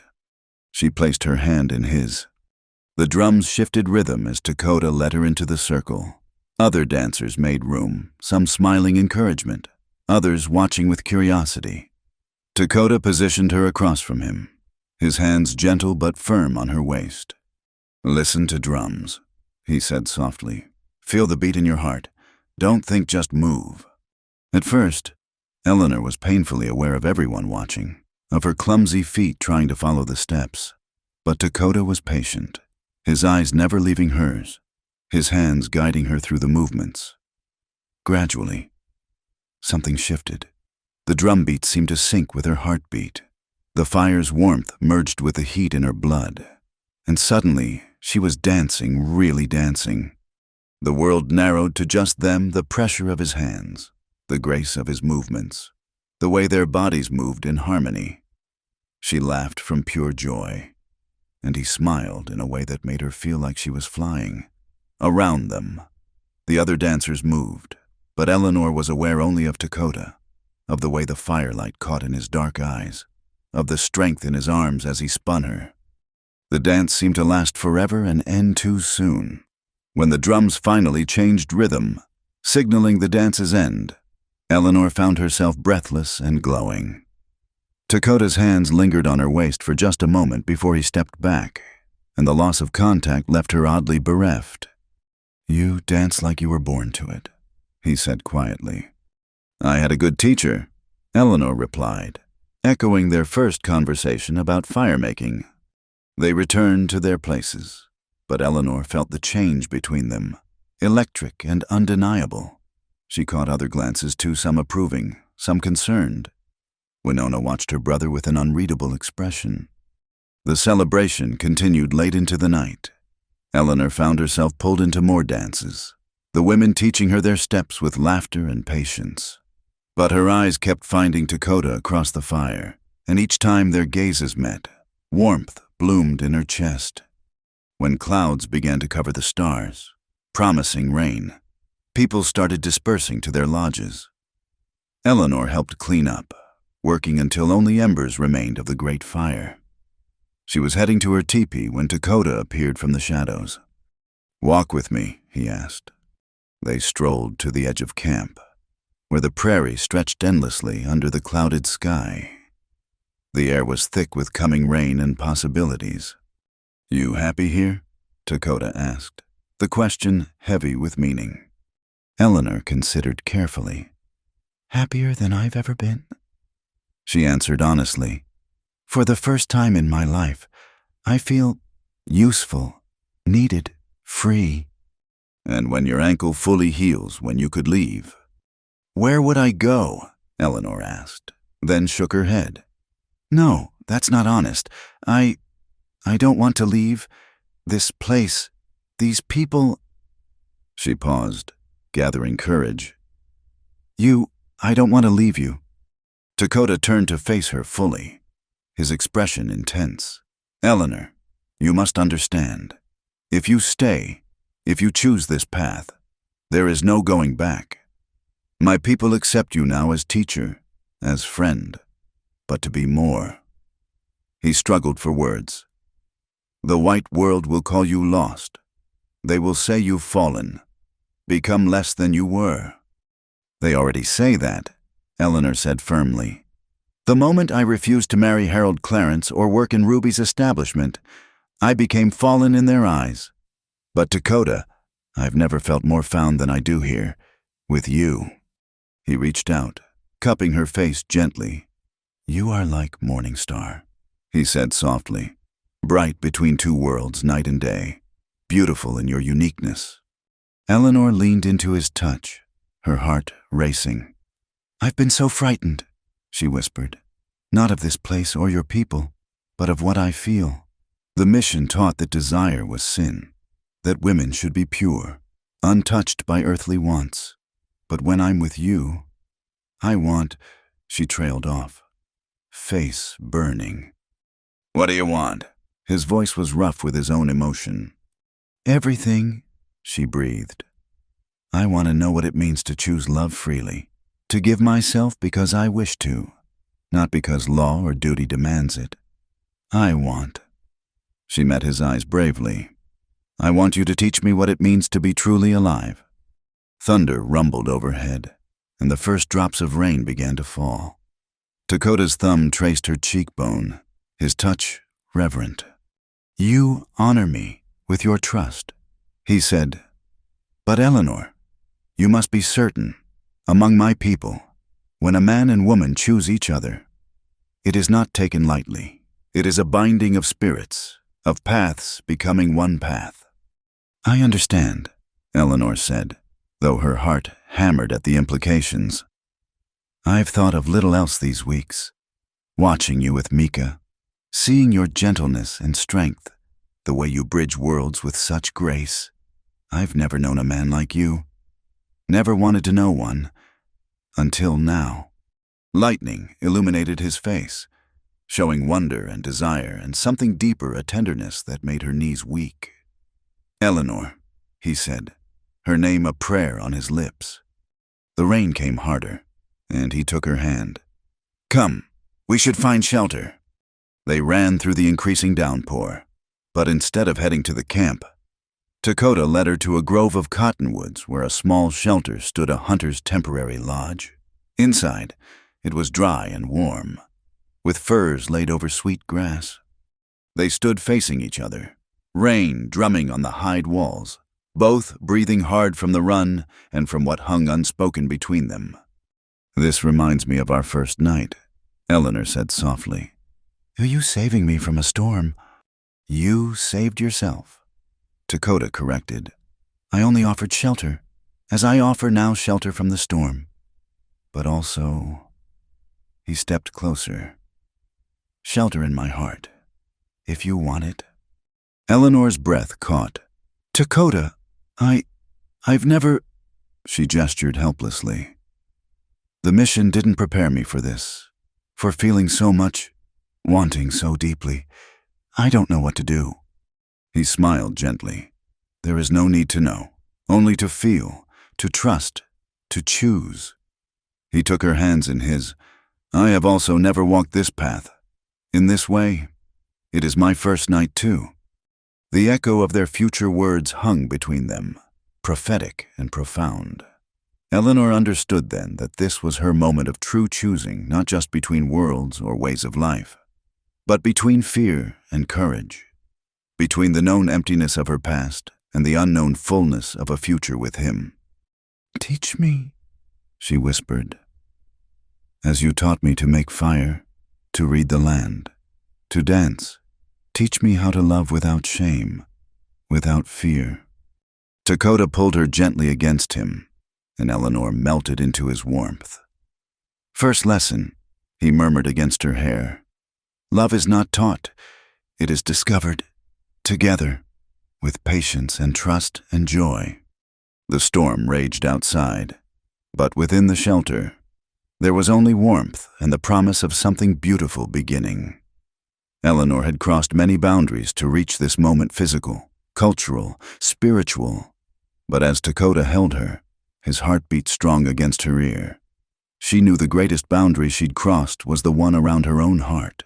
She placed her hand in his. The drums shifted rhythm as Dakota led her into the circle. Other dancers made room, some smiling encouragement, others watching with curiosity. Dakota positioned her across from him, his hands gentle but firm on her waist. "Listen to drums," he said softly. "Feel the beat in your heart. Don't think, just move." At first, Eleanor was painfully aware of everyone watching, of her clumsy feet trying to follow the steps. But Dakota was patient, his eyes never leaving hers, his hands guiding her through the movements. Gradually, something shifted. The drum beat seemed to sync with her heartbeat. The fire's warmth merged with the heat in her blood. And suddenly, she was dancing, really dancing. The world narrowed to just them, the pressure of his hands, the grace of his movements, the way their bodies moved in harmony. She laughed from pure joy, and he smiled in a way that made her feel like she was flying. Around them, the other dancers moved, but Eleanor was aware only of Dakota, of the way the firelight caught in his dark eyes, of the strength in his arms as he spun her. The dance seemed to last forever and end too soon. When the drums finally changed rhythm, signaling the dance's end, Eleanor found herself breathless and glowing. Dakota's hands lingered on her waist for just a moment before he stepped back, and the loss of contact left her oddly bereft. "You dance like you were born to it," he said quietly. "I had a good teacher," Eleanor replied, echoing their first conversation about fire-making. They returned to their places. But Eleanor felt the change between them, electric and undeniable. She caught other glances too, some approving, some concerned. Winona watched her brother with an unreadable expression. The celebration continued late into the night. Eleanor found herself pulled into more dances, the women teaching her their steps with laughter and patience. But her eyes kept finding Dakota across the fire, and each time their gazes met, warmth bloomed in her chest. When clouds began to cover the stars, promising rain, people started dispersing to their lodges. Eleanor helped clean up, working until only embers remained of the great fire. She was heading to her teepee when Dakota appeared from the shadows. "Walk with me," he asked. They strolled to the edge of camp, where the prairie stretched endlessly under the clouded sky. The air was thick with coming rain and possibilities. "You happy here?" Dakota asked, the question heavy with meaning. Eleanor considered carefully. "Happier than I've ever been," she answered honestly. "For the first time in my life, I feel useful, needed, free." "And when your ankle fully heals, when you could leave?" "Where would I go?" Eleanor asked, then shook her head. "No, that's not honest. I don't want to leave. This place, these people." She paused, gathering courage. I don't want to leave you." Dakota turned to face her fully, his expression intense. "Eleanor, you must understand. If you stay, if you choose this path, there is no going back. My people accept you now as teacher, as friend, but to be more." He struggled for words. "The white world will call you lost. They will say you've fallen, become less than you were." "They already say that," Eleanor said firmly. "The moment I refused to marry Harold Clarence or work in Ruby's establishment, I became fallen in their eyes. But Dakota, I've never felt more found than I do here, with you." He reached out, cupping her face gently. "You are like morning star," he said softly, "bright between two worlds, night and day, beautiful in your uniqueness." Eleanor leaned into his touch, her heart racing. "I've been so frightened," she whispered. "Not of this place or your people, but of what I feel." The mission taught that desire was sin, that women should be pure, untouched by earthly wants. But when I'm with you, I want, she trailed off, face burning. "What do you want?" His voice was rough with his own emotion. "Everything," she breathed. "I want to know what it means to choose love freely, to give myself because I wish to, not because law or duty demands it. I want." She met his eyes bravely. "I want you to teach me what it means to be truly alive." Thunder rumbled overhead, and the first drops of rain began to fall. Dakota's thumb traced her cheekbone, his touch reverent. "You honor me with your trust," he said. "But Eleanor, you must be certain, among my people, when a man and woman choose each other, it is not taken lightly. It is a binding of spirits, of paths becoming one path." "I understand," Eleanor said, though her heart hammered at the implications. "I've thought of little else these weeks, watching you with Mika, seeing your gentleness and strength, the way you bridge worlds with such grace. I've never known a man like you. Never wanted to know one, until now." Lightning illuminated his face, showing wonder and desire and something deeper, a tenderness that made her knees weak. "Eleanor," he said, her name a prayer on his lips. The rain came harder, and he took her hand. "Come, we should find shelter." They ran through the increasing downpour, but instead of heading to the camp, Dakota led her to a grove of cottonwoods where a small shelter stood, a hunter's temporary lodge. Inside, it was dry and warm, with furs laid over sweet grass. They stood facing each other, rain drumming on the hide walls, both breathing hard from the run and from what hung unspoken between them. "This reminds me of our first night," Eleanor said softly. "Are you saving me from a storm?" "You saved yourself." Dakota corrected. I only offered shelter, as I offer now shelter from the storm. But also, he stepped closer. Shelter in my heart, if you want it. Eleanor's breath caught. Dakota, I've never... She gestured helplessly. The mission didn't prepare me for this, for feeling so much, wanting so deeply. I don't know what to do. He smiled gently. There is no need to know, only to feel, to trust, to choose. He took her hands in his. I have also never walked this path. In this way, it is my first night too. The echo of their future words hung between them, prophetic and profound. Eleanor understood then that this was her moment of true choosing, not just between worlds or ways of life, but between fear and courage, between the known emptiness of her past and the unknown fullness of a future with him. Teach me, she whispered, as you taught me to make fire, to read the land, to dance. Teach me how to love without shame, without fear. Dakota pulled her gently against him, and Eleanor melted into his warmth. First lesson, he murmured against her hair. Love is not taught, it is discovered, together, with patience and trust and joy. The storm raged outside, but within the shelter, there was only warmth and the promise of something beautiful beginning. Eleanor had crossed many boundaries to reach this moment, physical, cultural, spiritual, but as Dakota held her, his heart beat strong against her ear. She knew the greatest boundary she'd crossed was the one around her own heart.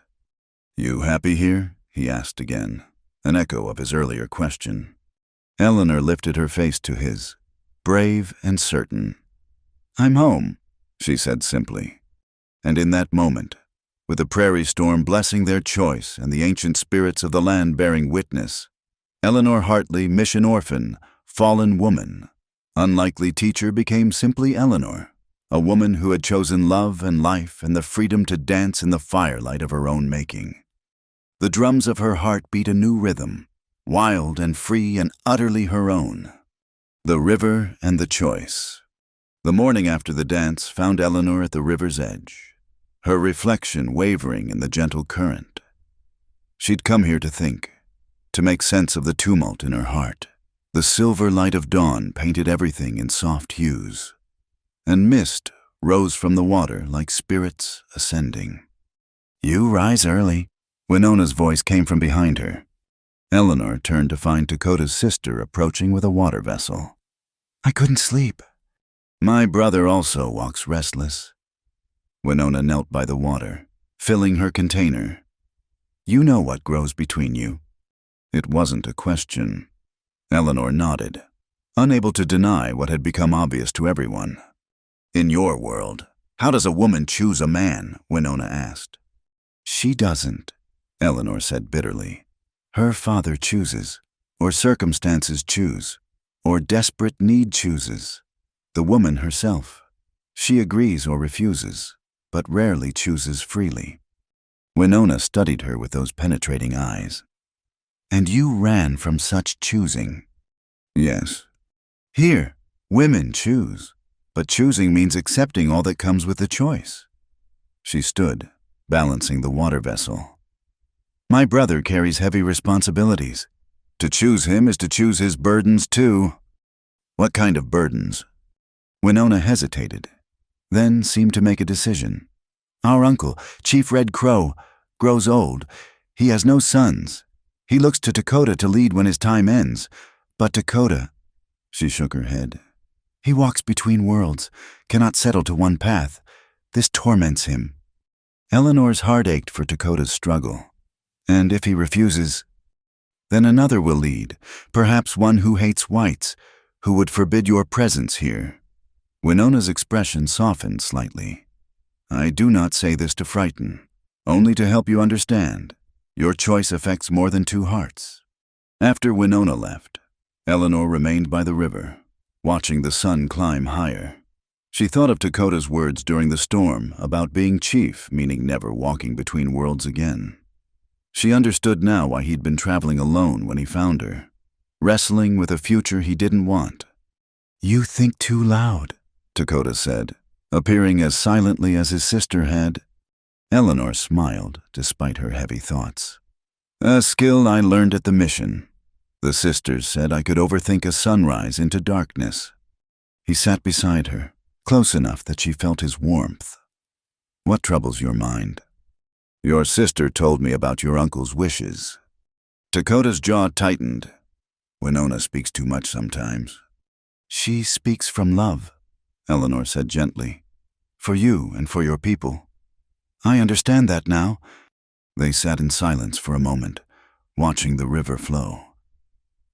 You happy here? He asked again, an echo of his earlier question. Eleanor lifted her face to his, brave and certain. I'm home, she said simply. And in that moment, with the prairie storm blessing their choice and the ancient spirits of the land bearing witness, Eleanor Hartley, mission orphan, fallen woman, unlikely teacher, became simply Eleanor, a woman who had chosen love and life and the freedom to dance in the firelight of her own making. The drums of her heart beat a new rhythm, wild and free and utterly her own. The river and the choice. The morning after the dance found Eleanor at the river's edge, her reflection wavering in the gentle current. She'd come here to think, to make sense of the tumult in her heart. The silver light of dawn painted everything in soft hues, and mist rose from the water like spirits ascending. You rise early, Winona's voice came from behind her. Eleanor turned to find Dakota's sister approaching with a water vessel. I couldn't sleep. My brother also walks restless. Winona knelt by the water, filling her container. You know what grows between you. It wasn't a question. Eleanor nodded, unable to deny what had become obvious to everyone. In your world, how does a woman choose a man? Winona asked. She doesn't, Eleanor said bitterly. Her father chooses, or circumstances choose, or desperate need chooses. The woman herself. She agrees or refuses, but rarely chooses freely. Winona studied her with those penetrating eyes. And you ran from such choosing. Yes. Here, women choose, but choosing means accepting all that comes with the choice. She stood, balancing the water vessel. My brother carries heavy responsibilities. To choose him is to choose his burdens too. What kind of burdens? Winona hesitated, then seemed to make a decision. Our uncle, Chief Red Crow, grows old. He has no sons. He looks to Dakota to lead when his time ends. But Dakota, she shook her head. He walks between worlds, cannot settle to one path. This torments him. Eleanor's heart ached for Dakota's struggle. And if he refuses, then another will lead, perhaps one who hates whites, who would forbid your presence here. Winona's expression softened slightly. I do not say this to frighten, only to help you understand. Your choice affects more than two hearts. After Winona left, Eleanor remained by the river, watching the sun climb higher. She thought of Dakota's words during the storm about being chief, meaning never walking between worlds again. She understood now why he'd been traveling alone when he found her. wrestling with a future he didn't want. "You think too loud," Dakota said, appearing as silently as his sister had. Eleanor smiled despite her heavy thoughts. "A skill I learned at the mission. The sisters said I could overthink a sunrise into darkness." He sat beside her, close enough that she felt his warmth. "What troubles your mind?" "Your sister told me about your uncle's wishes." Dakota's jaw tightened. Winona speaks too much sometimes. "She speaks from love," Eleanor said gently. "For you and for your people. I understand that now." They sat in silence for a moment, watching the river flow.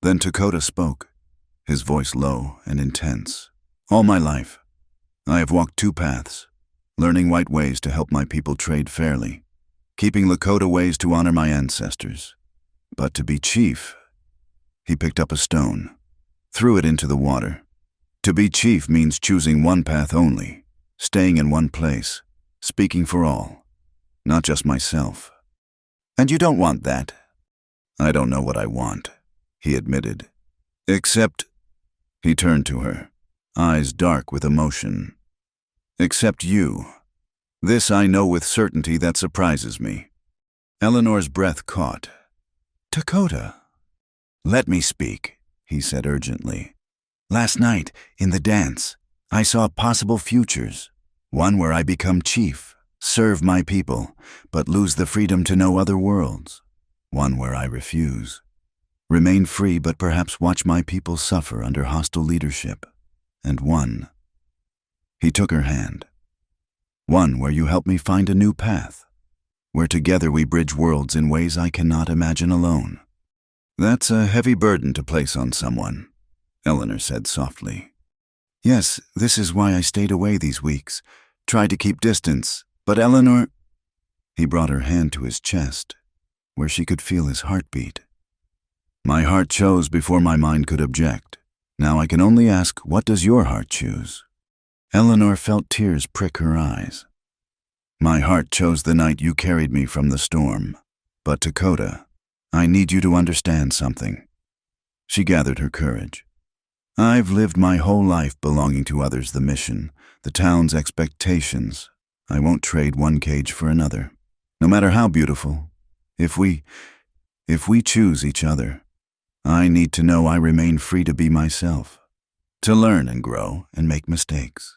Then Dakota spoke, his voice low and intense. "All my life, I have walked two paths, learning white ways to help my people trade fairly, keeping Lakota ways to honor my ancestors. But to be chief," he picked up a stone, threw it into the water. "To be chief means choosing one path only, staying in one place, speaking for all, not just myself. And you don't want that." "I don't know what I want," he admitted. "Except," he turned to her, eyes dark with emotion. "Except you. This I know with certainty that surprises me." Eleanor's breath caught. "Dakota." "Let me speak," he said urgently. "Last night, in the dance, I saw possible futures. One where I become chief, serve my people, but lose the freedom to know other worlds. One where I refuse. Remain free, but perhaps watch my people suffer under hostile leadership. And one," he took her hand, "one where you help me find a new path, where together we bridge worlds in ways I cannot imagine alone." "That's a heavy burden to place on someone," Eleanor said softly. "Yes, this is why I stayed away these weeks, tried to keep distance, but Eleanor—" He brought her hand to his chest, where she could feel his heartbeat. "My heart chose before my mind could object. Now I can only ask, what does your heart choose?" Eleanor felt tears prick her eyes. "My heart chose the night you carried me from the storm. But Dakota, I need you to understand something." She gathered her courage. "I've lived my whole life belonging to others, the mission, the town's expectations. I won't trade one cage for another. No matter how beautiful, if we choose each other, I need to know I remain free to be myself, to learn and grow and make mistakes.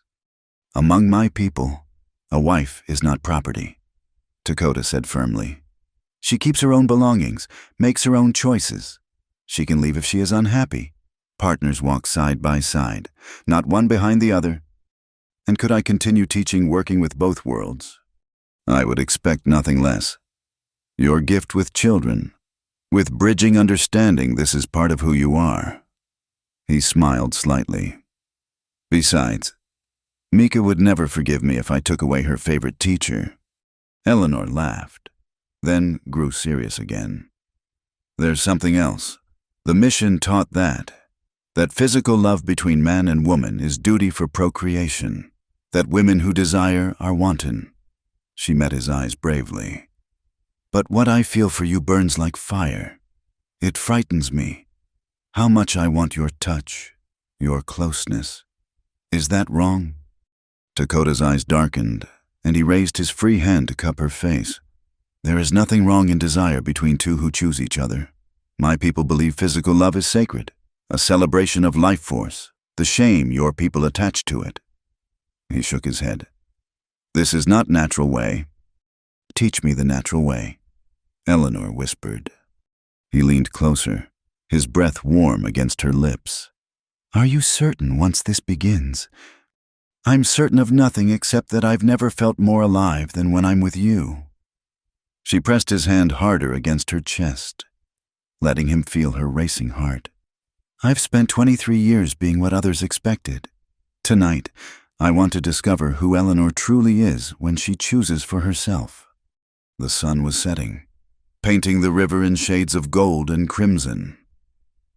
Among my people, a wife is not property," Dakota said firmly. "She keeps her own belongings, makes her own choices. She can leave if she is unhappy. Partners walk side by side, not one behind the other. And could I continue teaching working with both worlds? I would expect nothing less. Your gift with children, with bridging understanding, this is part of who you are." He smiled slightly. "Besides, Mika would never forgive me if I took away her favorite teacher." Eleanor laughed, then grew serious again. "There's something else. The mission taught that physical love between man and woman is duty for procreation, that women who desire are wanton." She met his eyes bravely. "But what I feel for you burns like fire. It frightens me. How much I want your touch, your closeness. Is that wrong?" Dakota's eyes darkened, and he raised his free hand to cup her face. "There is nothing wrong in desire between two who choose each other. My people believe physical love is sacred, a celebration of life force, the shame your people attach to it." He shook his head. "This is not natural way." "Teach me the natural way," Eleanor whispered. He leaned closer, his breath warm against her lips. "Are you certain once this begins?" "I'm certain of nothing except that I've never felt more alive than when I'm with you." She pressed his hand harder against her chest, letting him feel her racing heart. "I've spent 23 years being what others expected. Tonight, I want to discover who Eleanor truly is when she chooses for herself." The sun was setting, painting the river in shades of gold and crimson.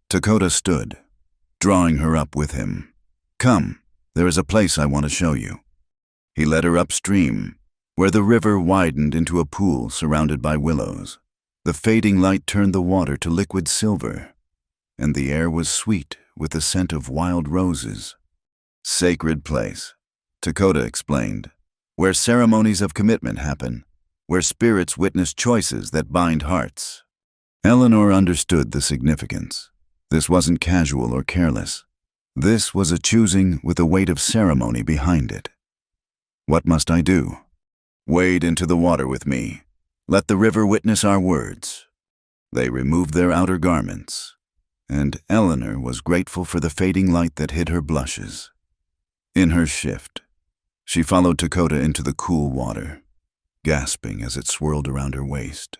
Dakota stood, drawing her up with him. "Come, there is a place I want to show you." He led her upstream, where the river widened into a pool surrounded by willows. The fading light turned the water to liquid silver. and the air was sweet with the scent of wild roses. Sacred place, Dakota explained, where ceremonies of commitment happen, where spirits witness choices that bind hearts. Eleanor understood the significance. This wasn't casual or careless. This was a choosing with a weight of ceremony behind it. What must I do? Wade into the water with me. Let the river witness our words. They removed their outer garments, and Eleanor was grateful for the fading light that hid her blushes. In her shift, she followed Dakota into the cool water, gasping as it swirled around her waist.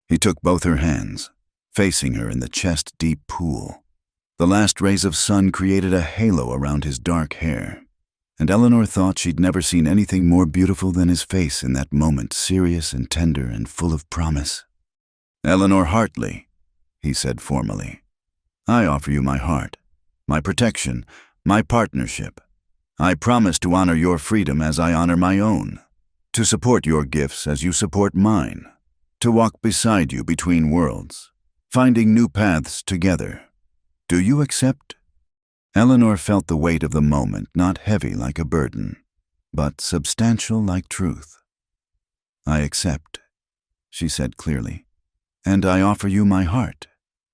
He took both her hands, facing her in the chest-deep pool. The last rays of sun created a halo around his dark hair, and Eleanor thought she'd never seen anything more beautiful than his face in that moment, serious and tender and full of promise. "Eleanor Hartley," he said formally, "I offer you my heart, my protection, my partnership. I promise to honor your freedom as I honor my own, to support your gifts as you support mine, to walk beside you between worlds, finding new paths together. Do you accept?" Eleanor felt the weight of the moment, not heavy like a burden, but substantial like truth. "I accept," she said clearly, "and I offer you my heart,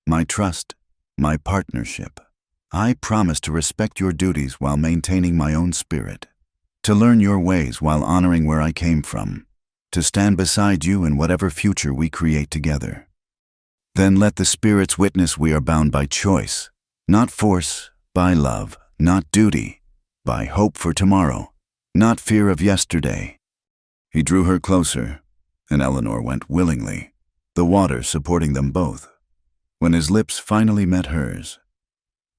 my trust, my partnership. I promise to respect your duties while maintaining my own spirit, to learn your ways while honoring where I came from, to stand beside you in whatever future we create together. Then let the spirits witness we are bound by choice, not force, by love, not duty, by hope for tomorrow, not fear of yesterday." He drew her closer, and Eleanor went willingly, the water supporting them both. When his lips finally met hers,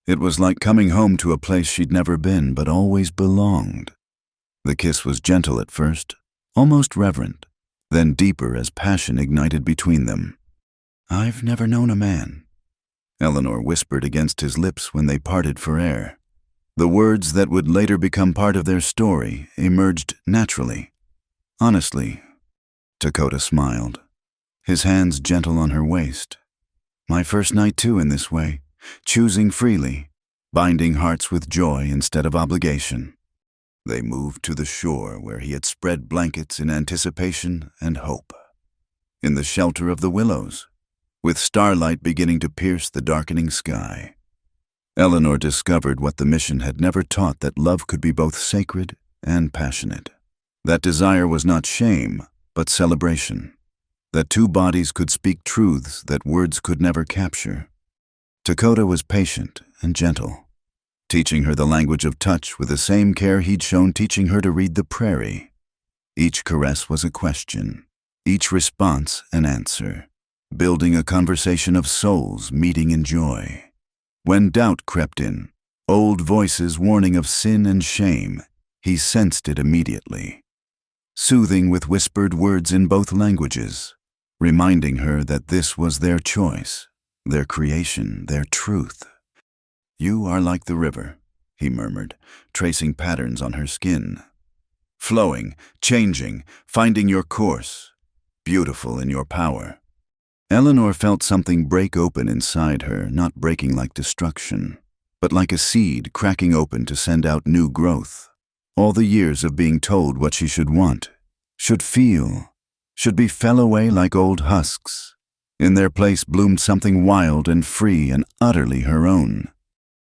it was like coming home to a place she'd never been but always belonged. The kiss was gentle at first, almost reverent, then deeper as passion ignited between them. "I've never known a man," Eleanor whispered against his lips when they parted for air. The words that would later become part of their story emerged naturally. "Honestly," Dakota smiled, his hands gentle on her waist. "My first night too in this way. Choosing freely, binding hearts with joy instead of obligation." They moved to the shore where he had spread blankets in anticipation and hope. In the shelter of the willows, with starlight beginning to pierce the darkening sky, Eleanor discovered what the mission had never taught, that love could be both sacred and passionate. That desire was not shame, but celebration. That two bodies could speak truths that words could never capture. Dakota was patient and gentle, teaching her the language of touch with the same care he'd shown teaching her to read the prairie. Each caress was a question, each response an answer, building a conversation of souls meeting in joy. When doubt crept in, old voices warning of sin and shame, he sensed it immediately, soothing with whispered words in both languages, reminding her that this was their choice, their creation, their truth. "You are like the river," he murmured, tracing patterns on her skin. "Flowing, changing, finding your course, beautiful in your power." Eleanor felt something break open inside her, not breaking like destruction, but like a seed cracking open to send out new growth. All the years of being told what she should want, should feel, should be fell away like old husks. In their place bloomed something wild and free and utterly her own.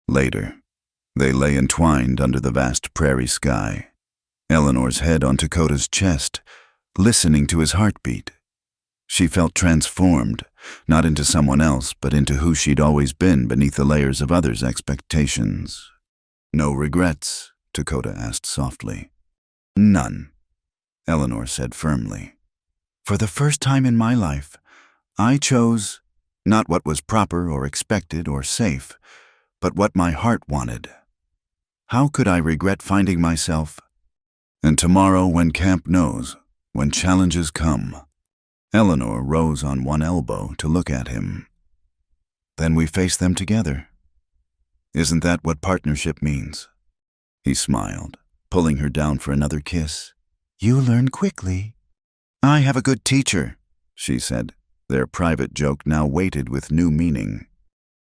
Later, they lay entwined under the vast prairie sky, Eleanor's head on Dakota's chest, listening to his heartbeat. She felt transformed, not into someone else, but into who she'd always been beneath the layers of others' expectations. "No regrets?" Dakota asked softly. "None," Eleanor said firmly. "For the first time in my life, I chose not what was proper or expected or safe, but what my heart wanted. How could I regret finding myself? And tomorrow, when camp knows, when challenges come." Eleanor rose on one elbow to look at him. "Then we face them together. Isn't that what partnership means?" He smiled, pulling her down for another kiss. "You learn quickly." "I have a good teacher," she said, their private joke now weighted with new meaning.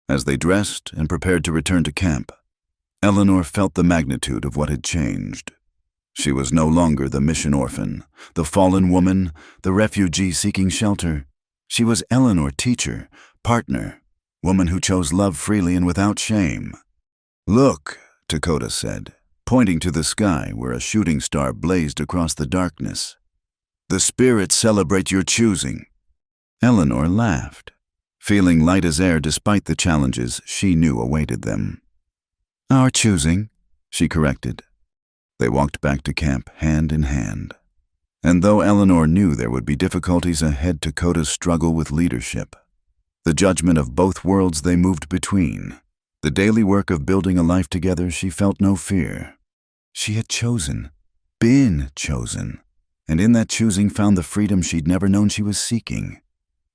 As they dressed and prepared to return to camp, Eleanor felt the magnitude of what had changed. She was no longer the mission orphan, the fallen woman, the refugee seeking shelter. She was Eleanor, teacher, partner, woman who chose love freely and without shame. "Look," Dakota said, pointing to the sky where a shooting star blazed across the darkness. "The spirits celebrate your choosing." Eleanor laughed, feeling light as air despite the challenges she knew awaited them. "Our choosing," she corrected. They walked back to camp hand in hand. And though Eleanor knew there would be difficulties ahead, Dakota's struggle with leadership, the judgment of both worlds they moved between, the daily work of building a life together, she felt no fear. She had chosen, been chosen, and in that choosing found the freedom she'd never known she was seeking.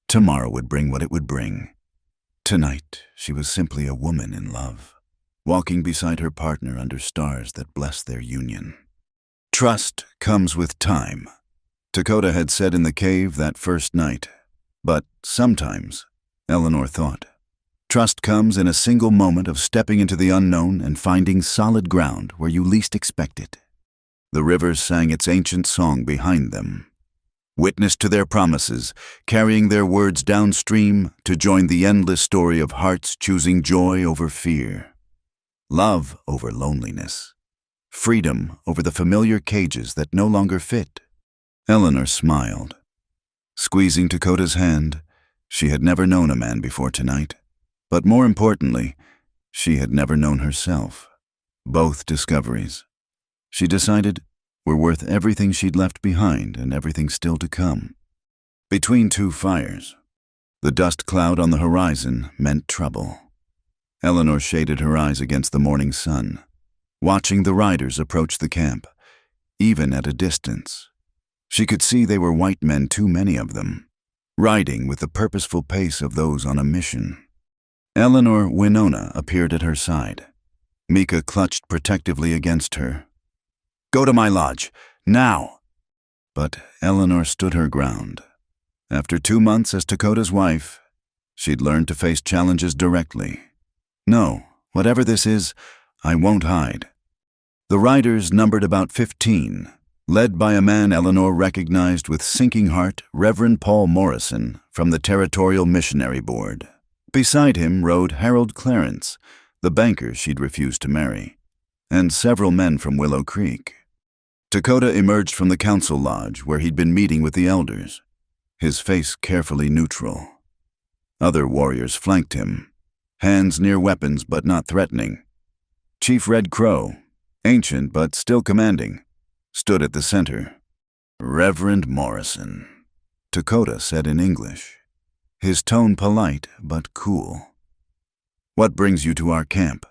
Tomorrow would bring what it would bring. Tonight, she was simply a woman in love, walking beside her partner under stars that blessed their union. Trust comes with time, Dakota had said in the cave that first night. But sometimes, Eleanor thought, trust comes in a single moment of stepping into the unknown and finding solid ground where you least expect it. The river sang its ancient song behind them, witness to their promises, carrying their words downstream to join the endless story of hearts choosing joy over fear, love over loneliness, freedom over the familiar cages that no longer fit. Eleanor smiled. Squeezing Dakota's hand, she had never known a man before tonight. But more importantly, she had never known herself. Both discoveries, she decided, were worth everything she'd left behind and everything still to come. Between two fires, the dust cloud on the horizon meant trouble. Eleanor shaded her eyes against the morning sun, watching the riders approach the camp. Even at a distance, she could see they were white men, too many of them, riding with the purposeful pace of those on a mission. Eleanor Winona appeared at her side. Mika clutched protectively against her. "Go to my lodge, now!" But Eleanor stood her ground. After 2 months as Dakota's wife, she'd learned to face challenges directly. "No, whatever this is, I won't hide." The riders numbered about 15, led by a man Eleanor recognized with sinking heart, Reverend Paul Morrison from the Territorial Missionary Board. Beside him rode Harold Clarence, the banker she'd refused to marry, and several men from Willow Creek. Dakota emerged from the council lodge where he'd been meeting with the elders, his face carefully neutral. Other warriors flanked him, hands near weapons but not threatening. Chief Red Crow, ancient but still commanding, stood at the center. "Reverend Morrison," Dakota said in English, his tone polite but cool. "What brings you to our camp?"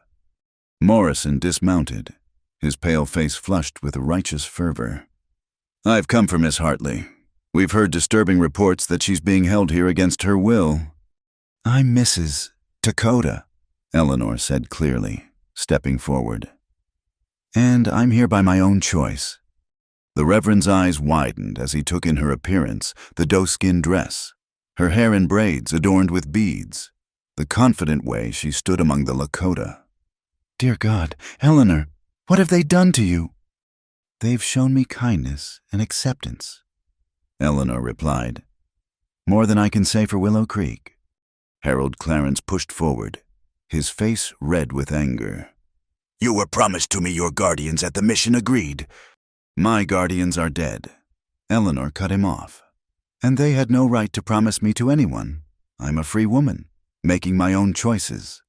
Morrison dismounted, his pale face flushed with righteous fervor. "I've come for Miss Hartley. We've heard disturbing reports that she's being held here against her will." "I'm Mrs. Dakota," Eleanor said clearly, stepping forward. "And I'm here by my own choice." The Reverend's eyes widened as he took in her appearance, the doe-skin dress, her hair in braids adorned with beads, the confident way she stood among the Lakota. "Dear God, Eleanor, what have they done to you?" "They've shown me kindness and acceptance," Eleanor replied. "More than I can say for Willow Creek." Harold Clarence pushed forward, his face red with anger. "You were promised to me your guardians at the mission agreed." "My guardians are dead," Eleanor cut him off. "And they had no right to promise me to anyone. I'm a free woman, making my own choices."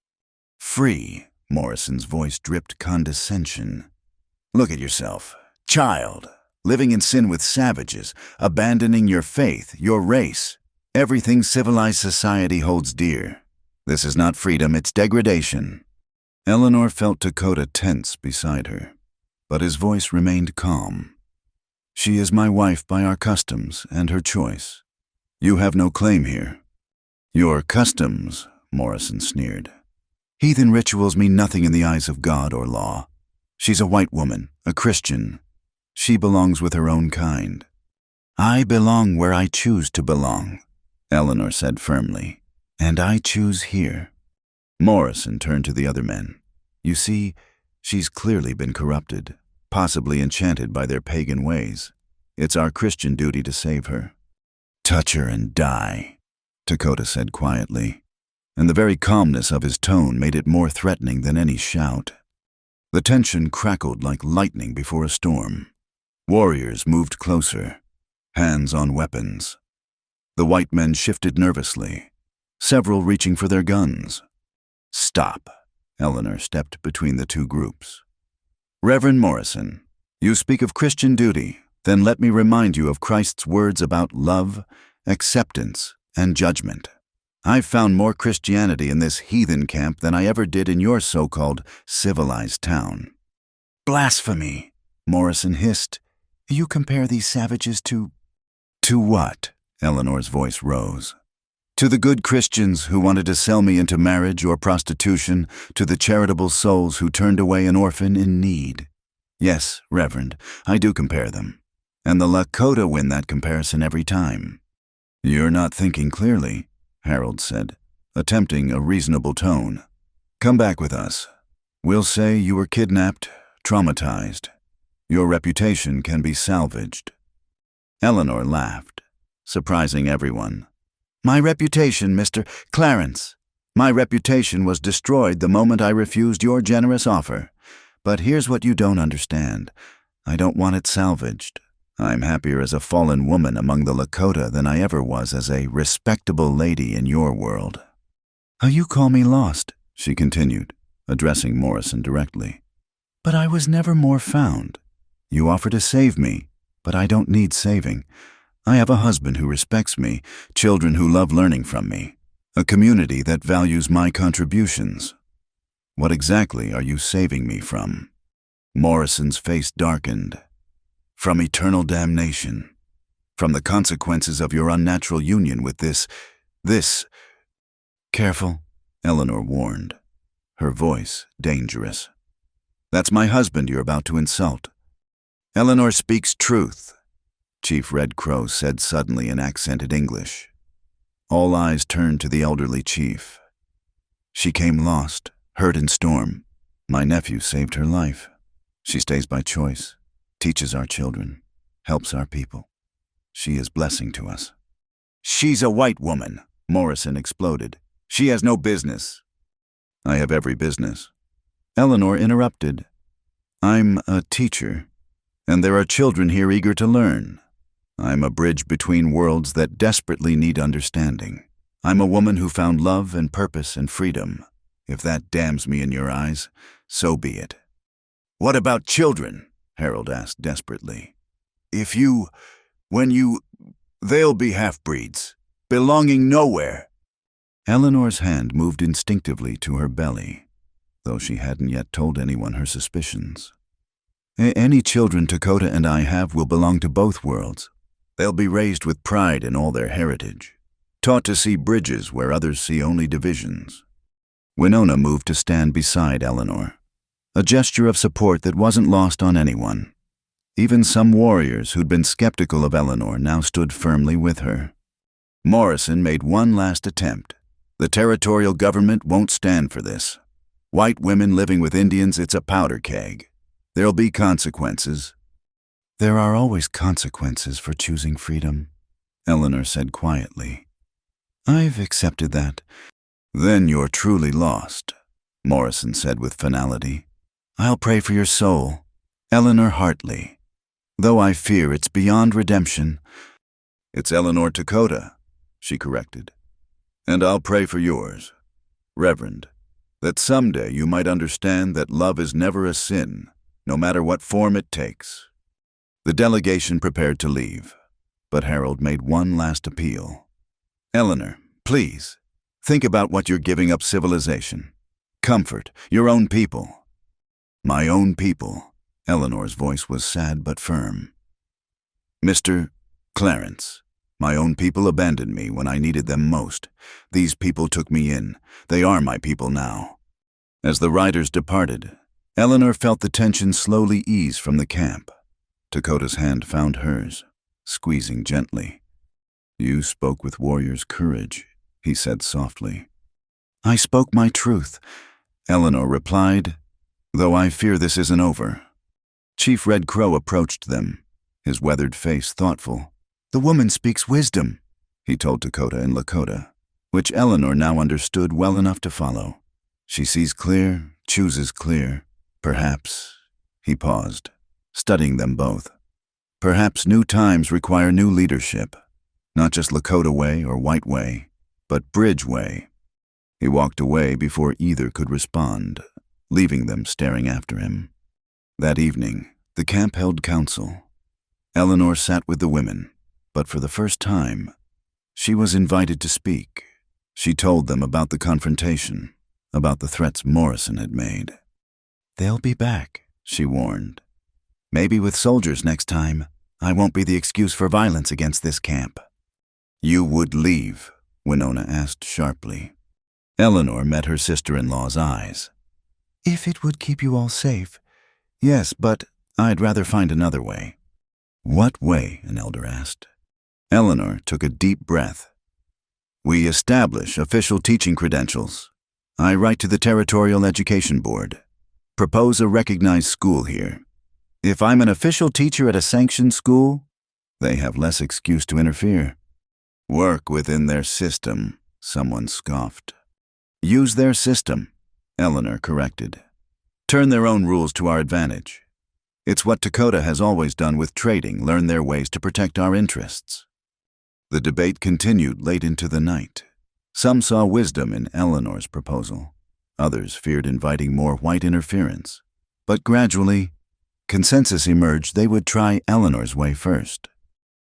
"Free," Morrison's voice dripped condescension. "Look at yourself, child, living in sin with savages, abandoning your faith, your race, everything civilized society holds dear. This is not freedom, it's degradation." Eleanor felt Dakota tense beside her, but his voice remained calm. "She is my wife by our customs and her choice. You have no claim here." "Your customs," Morrison sneered. "Heathen rituals mean nothing in the eyes of God or law. She's a white woman, a Christian. She belongs with her own kind." "I belong where I choose to belong," Eleanor said firmly, "and I choose here." Morrison turned to the other men. You see, she's clearly been corrupted, possibly enchanted by their pagan ways. It's our Christian duty to save her. Touch her and die, Dakota said quietly, and the very calmness of his tone made it more threatening than any shout. The tension crackled like lightning before a storm. Warriors moved closer, hands on weapons. The white men shifted nervously, several reaching for their guns. Stop, Eleanor stepped between the two groups. Reverend Morrison, you speak of Christian duty, then let me remind you of Christ's words about love, acceptance, and judgment. I've found more Christianity in this heathen camp than I ever did in your so-called civilized town. Blasphemy, Morrison hissed. You compare these savages to... To what? Eleanor's voice rose. To the good Christians who wanted to sell me into marriage or prostitution, to the charitable souls who turned away an orphan in need. Yes, Reverend, I do compare them. And the Lakota win that comparison every time. You're not thinking clearly, Harold said, attempting a reasonable tone. Come back with us. We'll say you were kidnapped, traumatized. Your reputation can be salvaged. Eleanor laughed, surprising everyone. My reputation, Mr. Clarence. My reputation was destroyed the moment I refused your generous offer. But here's what you don't understand. I don't want it salvaged. I'm happier as a fallen woman among the Lakota than I ever was as a respectable lady in your world. You call me lost, she continued, addressing Morrison directly. But I was never more found. You offer to save me, but I don't need saving. I have a husband who respects me, children who love learning from me, a community that values my contributions. What exactly are you saving me from? Morrison's face darkened. From eternal damnation. From the consequences of your unnatural union with this... Careful, Eleanor warned, her voice dangerous. That's my husband you're about to insult. Eleanor speaks truth, Chief Red Crow said suddenly in accented English. All eyes turned to the elderly chief. She came lost, hurt in storm. My nephew saved her life. She stays by choice, teaches our children, helps our people. She is blessing to us. She's a white woman, Morrison exploded. She has no business. I have every business. Eleanor interrupted. I'm a teacher, and there are children here eager to learn. I'm a bridge between worlds that desperately need understanding. I'm a woman who found love and purpose and freedom. If that damns me in your eyes, so be it. What about children? Harold asked desperately. They'll be half-breeds, belonging nowhere. Eleanor's hand moved instinctively to her belly, though she hadn't yet told anyone her suspicions. Any children Dakota and I have will belong to both worlds. They'll be raised with pride in all their heritage, taught to see bridges where others see only divisions. Winona moved to stand beside Eleanor, a gesture of support that wasn't lost on anyone. Even some warriors who'd been skeptical of Eleanor now stood firmly with her. Morrison made one last attempt. The territorial government won't stand for this. White women living with Indians, it's a powder keg. There'll be consequences. There are always consequences for choosing freedom, Eleanor said quietly. I've accepted that. Then you're truly lost, Morrison said with finality. I'll pray for your soul, Eleanor Hartley. Though I fear it's beyond redemption. It's Eleanor Dakota, she corrected. And I'll pray for yours, Reverend, that someday you might understand that love is never a sin, no matter what form it takes. The delegation prepared to leave, but Harold made one last appeal. Eleanor, please, think about what you're giving up: civilization, comfort, your own people. My own people, Eleanor's voice was sad but firm. Mr. Clarence, my own people abandoned me when I needed them most. These people took me in. They are my people now. As the riders departed, Eleanor felt the tension slowly ease from the camp. Dakota's hand found hers, squeezing gently. You spoke with warrior's courage, he said softly. I spoke my truth, Eleanor replied, though I fear this isn't over. Chief Red Crow approached them, his weathered face thoughtful. The woman speaks wisdom, he told Dakota and Lakota, which Eleanor now understood well enough to follow. She sees clear, chooses clear. Perhaps, he paused, studying them both. Perhaps new times require new leadership, not just Lakota way or White way, but Bridge way. He walked away before either could respond, leaving them staring after him. That evening, the camp held council. Eleanor sat with the women, but for the first time, she was invited to speak. She told them about the confrontation, about the threats Morrison had made. They'll be back, she warned. Maybe with soldiers next time. I won't be the excuse for violence against this camp. You would leave, Winona asked sharply. Eleanor met her sister-in-law's eyes. If it would keep you all safe. Yes, but I'd rather find another way. What way? An elder asked. Eleanor took a deep breath. We establish official teaching credentials. I write to the Territorial Education Board. Propose a recognized school here. If I'm an official teacher at a sanctioned school, they have less excuse to interfere. Work within their system, someone scoffed. Use their system, Eleanor corrected. Turn their own rules to our advantage. It's what Dakota has always done with trading, learn their ways to protect our interests. The debate continued late into the night. Some saw wisdom in Eleanor's proposal. Others feared inviting more white interference. But gradually, consensus emerged they would try Eleanor's way first.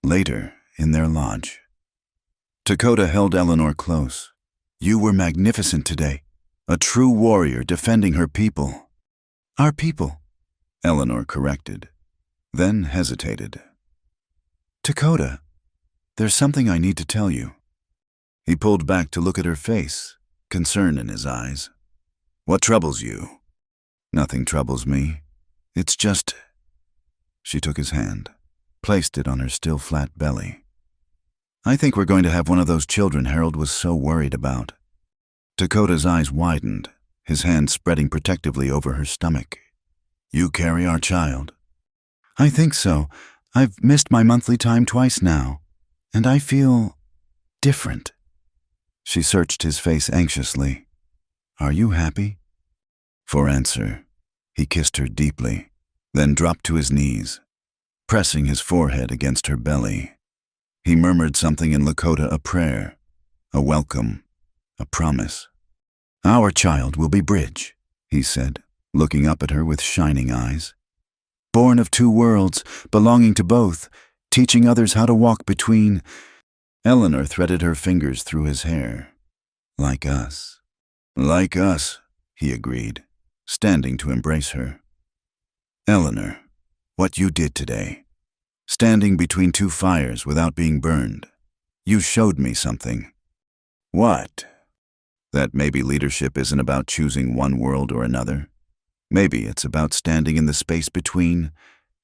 Later, in their lodge, Dakota held Eleanor close. You were magnificent today, a true warrior defending her people. Our people, Eleanor corrected, then hesitated. Dakota, there's something I need to tell you. He pulled back to look at her face, concern in his eyes. What troubles you? Nothing troubles me. It's just... She took his hand, placed it on her still flat belly. I think we're going to have one of those children Harold was so worried about. Dakota's eyes widened, his hand spreading protectively over her stomach. You carry our child? I think so. I've missed my monthly time twice now, and I feel different. She searched his face anxiously. Are you happy? For answer, he kissed her deeply, then dropped to his knees, pressing his forehead against her belly. He murmured something in Lakota, a prayer, a welcome, a promise. Our child will be Bridge, he said, looking up at her with shining eyes. Born of two worlds, belonging to both, teaching others how to walk between. Eleanor threaded her fingers through his hair. Like us. Like us, he agreed, standing to embrace her. Eleanor, what you did today, standing between two fires without being burned, you showed me something. What? That maybe leadership isn't about choosing one world or another. Maybe it's about standing in the space between,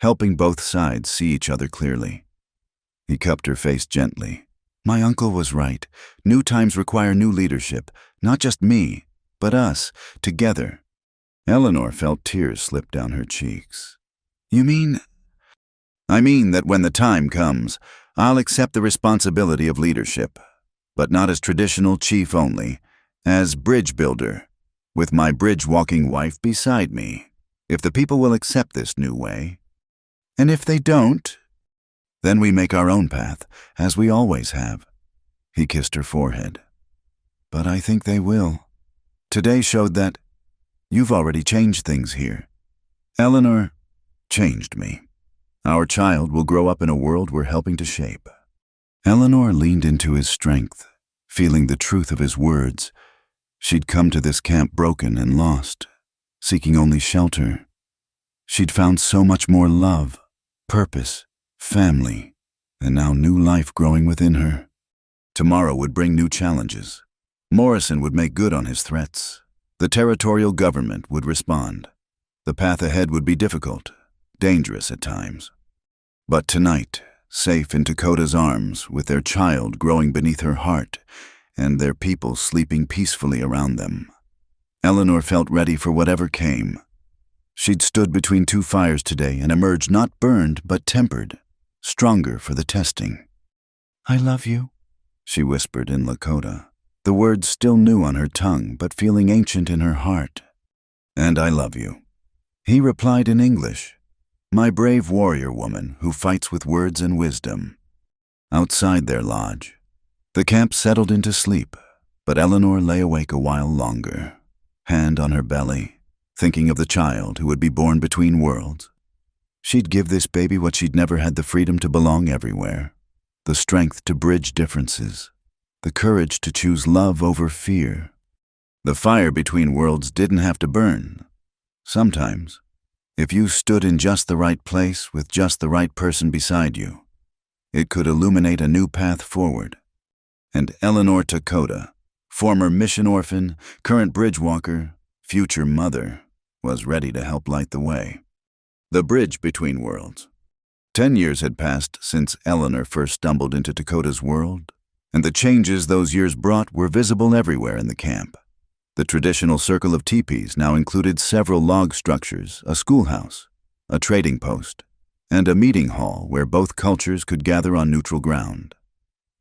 helping both sides see each other clearly. He cupped her face gently. My uncle was right. New times require new leadership, not just me, but us, together. Eleanor felt tears slip down her cheeks. You mean? I mean that when the time comes, I'll accept the responsibility of leadership, but not as traditional chief only, as bridge builder, with my bridge-walking wife beside me, if the people will accept this new way. And if they don't, then we make our own path, as we always have. He kissed her forehead. But I think they will. Today showed that you've already changed things here. Eleanor changed me. Our child will grow up in a world we're helping to shape. Eleanor leaned into his strength, feeling the truth of his words. She'd come to this camp broken and lost, seeking only shelter. She'd found so much more love, purpose, family, and now new life growing within her. Tomorrow would bring new challenges. Morrison would make good on his threats. The territorial government would respond. The path ahead would be difficult, dangerous at times. But tonight, safe in Dakota's arms, with their child growing beneath her heart, and their people sleeping peacefully around them. Eleanor felt ready for whatever came. She'd stood between two fires today and emerged not burned but tempered, stronger for the testing. "I love you," she whispered in Lakota, the words still new on her tongue but feeling ancient in her heart. "And I love you," he replied in English, "my brave warrior woman who fights with words and wisdom." Outside their lodge, the camp settled into sleep, but Eleanor lay awake a while longer, hand on her belly, thinking of the child who would be born between worlds. She'd give this baby what she'd never had: the freedom to belong everywhere, the strength to bridge differences, the courage to choose love over fear. The fire between worlds didn't have to burn. Sometimes, if you stood in just the right place with just the right person beside you, it could illuminate a new path forward. And Eleanor Dakota, former mission orphan, current bridgewalker, future mother, was ready to help light the way. The bridge between worlds. 10 years had passed since Eleanor first stumbled into Dakota's world, and the changes those years brought were visible everywhere in the camp. The traditional circle of teepees now included several log structures, a schoolhouse, a trading post, and a meeting hall where both cultures could gather on neutral ground.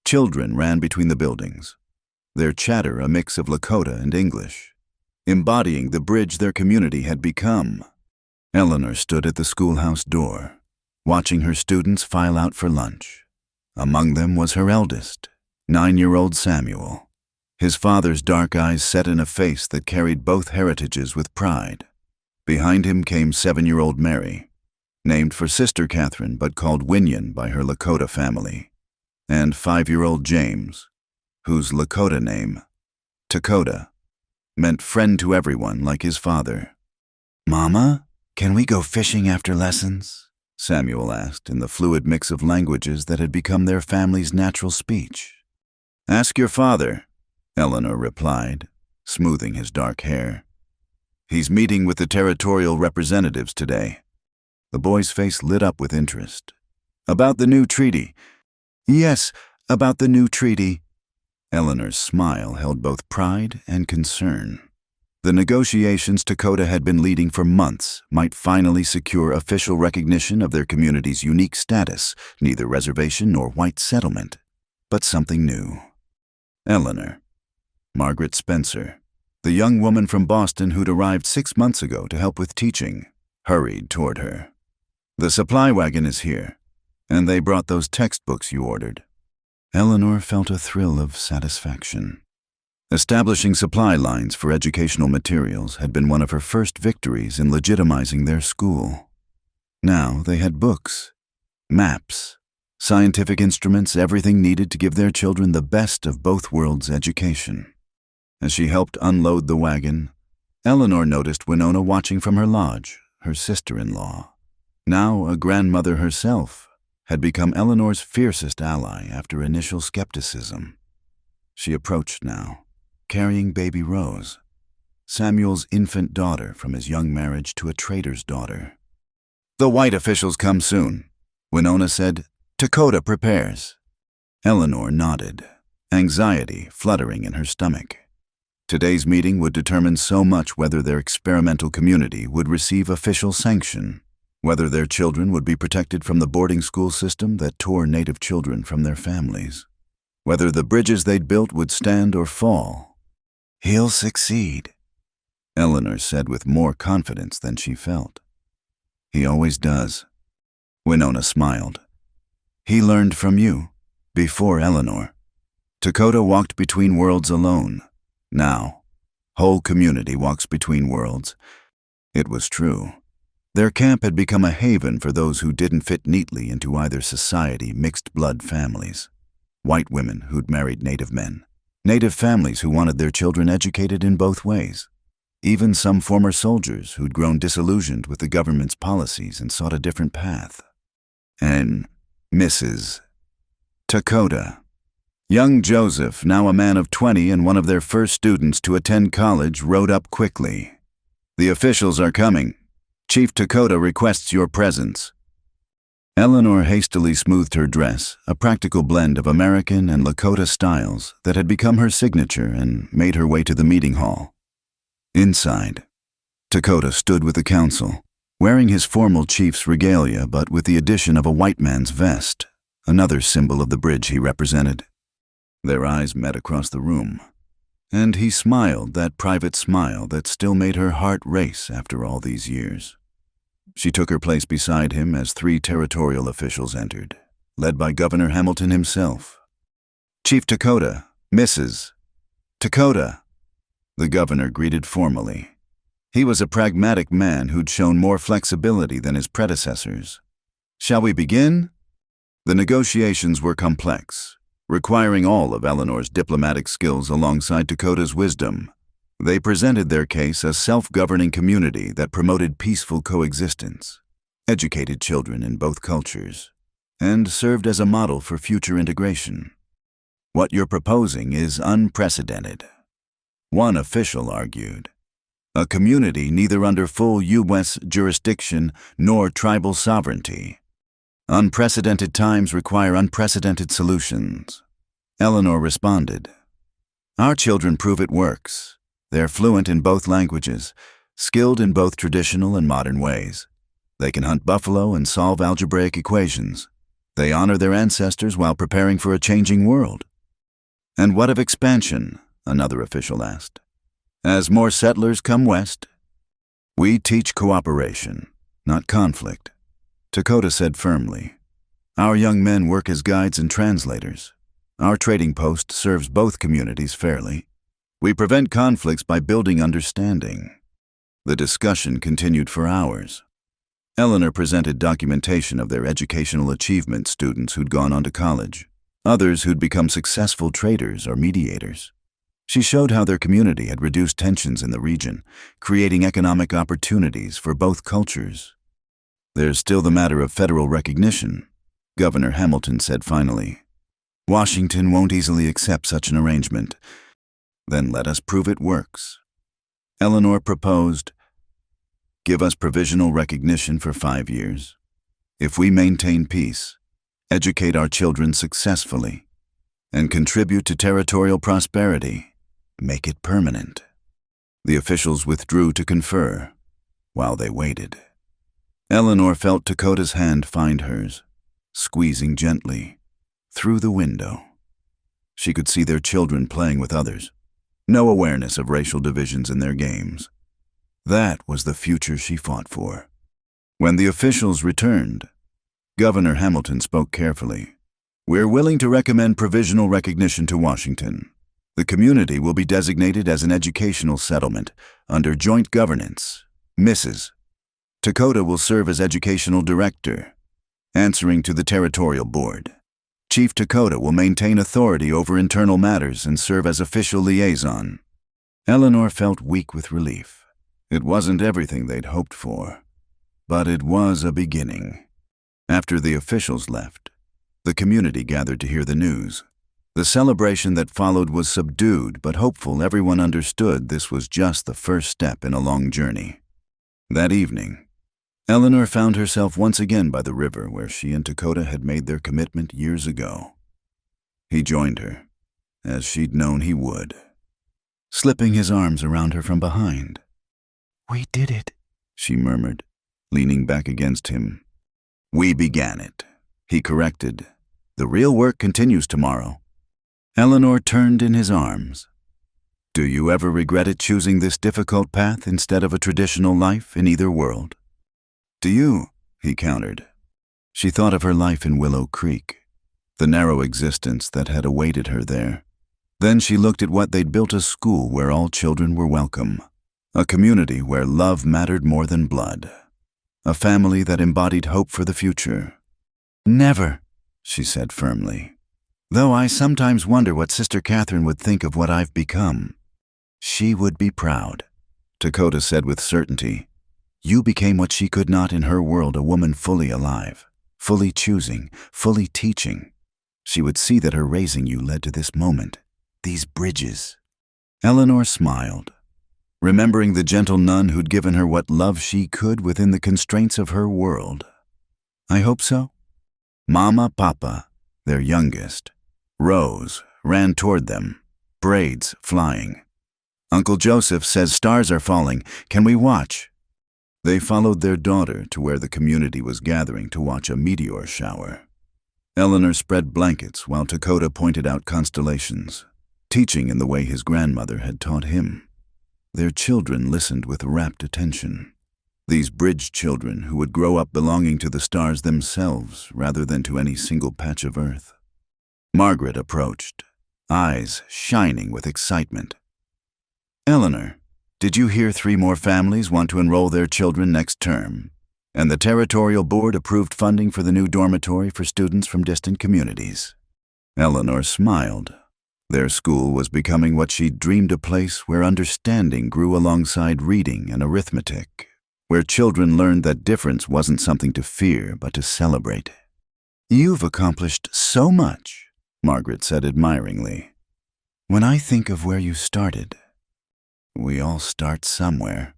Children ran between the buildings, their chatter a mix of Lakota and English, embodying the bridge their community had become. Eleanor stood at the schoolhouse door, watching her students file out for lunch. Among them was her eldest, 9-year-old Samuel, his father's dark eyes set in a face that carried both heritages with pride. Behind him came 7-year-old Mary, named for Sister Catherine but called Winyan by her Lakota family, and 5-year-old James, whose Lakota name, Dakota, meant friend to everyone like his father. "Mama, can we go fishing after lessons?" Samuel asked in the fluid mix of languages that had become their family's natural speech. "Ask your father," Eleanor replied, smoothing his dark hair. "He's meeting with the territorial representatives today." The boy's face lit up with interest. "About the new treaty." "Yes, about the new treaty." Eleanor's smile held both pride and concern. The negotiations Dakota had been leading for months might finally secure official recognition of their community's unique status, neither reservation nor white settlement, but something new. Eleanor, Margaret Spencer, the young woman from Boston who'd arrived 6 months ago to help with teaching, hurried toward her. "The supply wagon is here, and they brought those textbooks you ordered." Eleanor felt a thrill of satisfaction. Establishing supply lines for educational materials had been one of her first victories in legitimizing their school. Now they had books, maps, scientific instruments, everything needed to give their children the best of both worlds' education. As she helped unload the wagon, Eleanor noticed Winona watching from her lodge, her sister-in-law. Now a grandmother herself, had become Eleanor's fiercest ally after initial skepticism. She approached now, carrying baby Rose, Samuel's infant daughter from his young marriage to a trader's daughter. "The white officials come soon," Winona said. "Dakota prepares." Eleanor nodded, anxiety fluttering in her stomach. Today's meeting would determine so much: whether their experimental community would receive official sanction, whether their children would be protected from the boarding school system that tore Native children from their families, whether the bridges they'd built would stand or fall. "He'll succeed," Eleanor said with more confidence than she felt. "He always does." Winona smiled. "He learned from you, before Eleanor." Dakota walked between worlds alone. Now, whole community walks between worlds. It was true. Their camp had become a haven for those who didn't fit neatly into either society: mixed-blood families, white women who'd married Native men, Native families who wanted their children educated in both ways, even some former soldiers who'd grown disillusioned with the government's policies and sought a different path. And Mrs. Dakota. Young Joseph, now a man of 20 and one of their first students to attend college, rode up quickly. "The officials are coming. Chief Dakota requests your presence." Eleanor hastily smoothed her dress, a practical blend of American and Lakota styles that had become her signature, and made her way to the meeting hall. Inside, Dakota stood with the council, wearing his formal chief's regalia but with the addition of a white man's vest, another symbol of the bridge he represented. Their eyes met across the room, and he smiled that private smile that still made her heart race after all these years. She took her place beside him as 3 territorial officials entered, led by Governor Hamilton himself. "Chief Dakota, Mrs. Dakota," the governor greeted formally. He was a pragmatic man who'd shown more flexibility than his predecessors. "Shall we begin?" The negotiations were complex, requiring all of Eleanor's diplomatic skills alongside Dakota's wisdom. They presented their case a self-governing community that promoted peaceful coexistence, educated children in both cultures, and served as a model for future integration. "What you're proposing is unprecedented," one official argued. "A community neither under full U.S. jurisdiction nor tribal sovereignty. Unprecedented times require unprecedented solutions." Eleanor responded, "Our children prove it works. They're fluent in both languages, skilled in both traditional and modern ways. They can hunt buffalo and solve algebraic equations. They honor their ancestors while preparing for a changing world." "And what of expansion?" another official asked. "As more settlers come west?" "We teach cooperation, not conflict," Dakota said firmly. "Our young men work as guides and translators. Our trading post serves both communities fairly. We prevent conflicts by building understanding." The discussion continued for hours. Eleanor presented documentation of their educational achievement, students who'd gone on to college, others who'd become successful traders or mediators. She showed how their community had reduced tensions in the region, creating economic opportunities for both cultures. "There's still the matter of federal recognition," Governor Hamilton said finally. "Washington won't easily accept such an arrangement. Then let us prove it works." Eleanor proposed, "Give us provisional recognition for 5 years. If we maintain peace, educate our children successfully, and contribute to territorial prosperity, make it permanent." The officials withdrew to confer while they waited. Eleanor felt Dakota's hand find hers, squeezing gently, through the window. She could see their children playing with others. No awareness of racial divisions in their games. That was the future she fought for. When the officials returned, Governor Hamilton spoke carefully. "We're willing to recommend provisional recognition to Washington. The community will be designated as an educational settlement under joint governance. Mrs. Dakota will serve as educational director, answering to the territorial board. Chief Dakota will maintain authority over internal matters and serve as official liaison." Eleanor felt weak with relief. It wasn't everything they'd hoped for, but it was a beginning. After the officials left, the community gathered to hear the news. The celebration that followed was subdued but hopeful. Everyone understood this was just the first step in a long journey. That evening, Eleanor found herself once again by the river where she and Dakota had made their commitment years ago. He joined her, as she'd known he would, slipping his arms around her from behind. "We did it," she murmured, leaning back against him. "We began it," he corrected. "The real work continues tomorrow." Eleanor turned in his arms. "Do you ever regret it, choosing this difficult path instead of a traditional life in either world?" "Do you?" he countered. She thought of her life in Willow Creek, the narrow existence that had awaited her there. Then she looked at what they'd built, a school where all children were welcome, a community where love mattered more than blood, a family that embodied hope for the future. "Never," she said firmly. "Though I sometimes wonder what Sister Catherine would think of what I've become." "She would be proud," Dakota said with certainty. "You became what she could not in her world, a woman fully alive, fully choosing, fully teaching. She would see that her raising you led to this moment, these bridges." Eleanor smiled, remembering the gentle nun who'd given her what love she could within the constraints of her world. "I hope so," Mama, Papa, their youngest, rose, ran toward them, braids flying. Uncle Joseph says stars are falling. Can we watch? They followed their daughter to where the community was gathering to watch a meteor shower. Eleanor spread blankets while Dakota pointed out constellations, teaching in the way his grandmother had taught him. Their children listened with rapt attention. These bridge children who would grow up belonging to the stars themselves rather than to any single patch of earth. Margaret approached, eyes shining with excitement. Eleanor, did you hear 3 more families want to enroll their children next term? And the Territorial Board approved funding for the new dormitory for students from distant communities. Eleanor smiled. Their school was becoming what she'd dreamed, a place where understanding grew alongside reading and arithmetic, where children learned that difference wasn't something to fear but to celebrate. You've accomplished so much, Margaret said admiringly. When I think of where you started. We all start somewhere,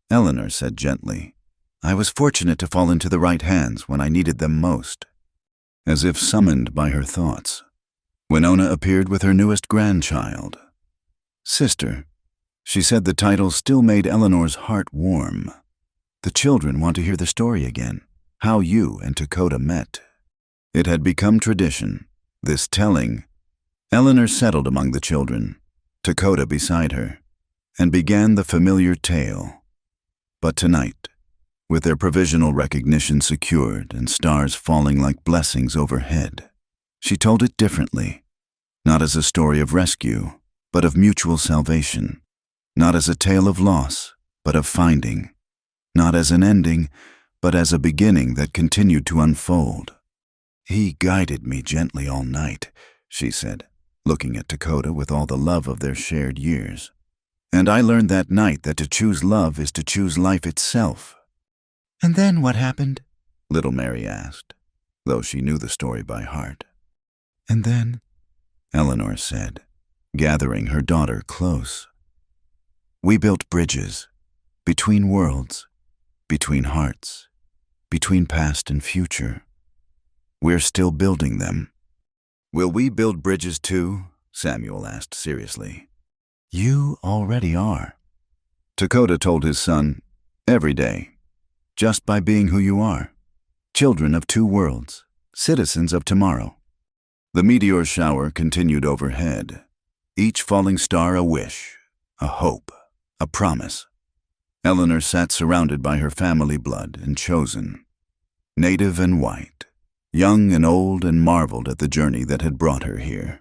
Eleanor said gently. I was fortunate to fall into the right hands when I needed them most. As if summoned by her thoughts, Winona appeared with her newest grandchild. Sister, she said. The title still made Eleanor's heart warm. The children want to hear the story again, how you and Dakota met. It had become tradition, this telling. Eleanor settled among the children, Dakota beside her, and began the familiar tale. But tonight, with their provisional recognition secured and stars falling like blessings overhead, she told it differently, not as a story of rescue, but of mutual salvation, not as a tale of loss, but of finding, not as an ending, but as a beginning that continued to unfold. He guided me gently all night, she said, looking at Dakota with all the love of their shared years. And I learned that night that to choose love is to choose life itself. And then what happened? Little Mary asked, though she knew the story by heart. And then, Eleanor said, gathering her daughter close. We built bridges, between worlds, between hearts, between past and future. We're still building them. Will we build bridges too? Samuel asked seriously. You already are. Dakota told his son, every day. Just by being who you are, children of 2 worlds, citizens of tomorrow. The meteor shower continued overhead, each falling star a wish, a hope, a promise. Eleanor sat surrounded by her family blood and chosen, native and white, young and old, and marveled at the journey that had brought her here.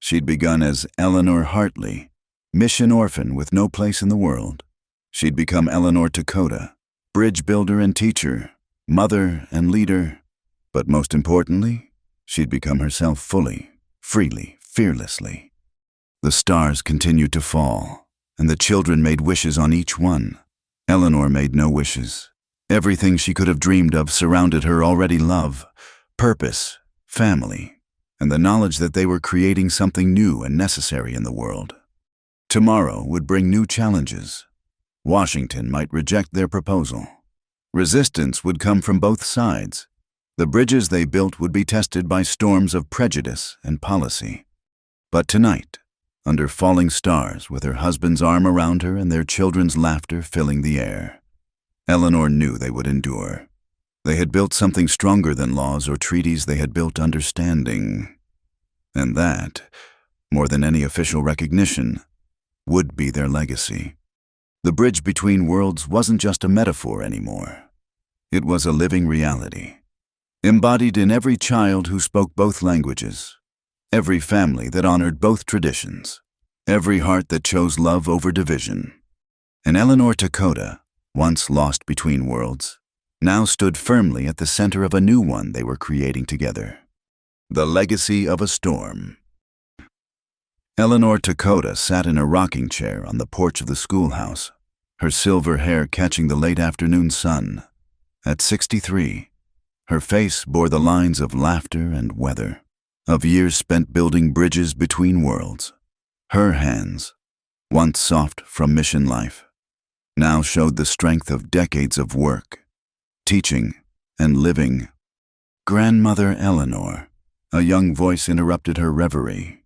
She'd begun as Eleanor Hartley, mission orphan with no place in the world. She'd become Eleanor Dakota, bridge builder and teacher, mother and leader, but most importantly, she'd become herself fully, freely, fearlessly. The stars continued to fall, and the children made wishes on each one. Eleanor made no wishes. Everything she could have dreamed of surrounded her already: love, purpose, family, and the knowledge that they were creating something new and necessary in the world. Tomorrow would bring new challenges. Washington might reject their proposal. Resistance would come from both sides. The bridges they built would be tested by storms of prejudice and policy. But tonight, under falling stars, with her husband's arm around her and their children's laughter filling the air, Eleanor knew they would endure. They had built something stronger than laws or treaties. They had built understanding. And that, more than any official recognition, would be their legacy. The bridge between worlds wasn't just a metaphor anymore. It was a living reality, embodied in every child who spoke both languages, every family that honored both traditions, every heart that chose love over division. And Eleanor Dakota, once lost between worlds, now stood firmly at the center of a new one they were creating together. The legacy of a storm. Eleanor Dakota sat in a rocking chair on the porch of the schoolhouse, her silver hair catching the late afternoon sun. At 63, her face bore the lines of laughter and weather, of years spent building bridges between worlds. Her hands, once soft from mission life, now showed the strength of decades of work, teaching and living. Grandmother Eleanor. A young voice interrupted her reverie.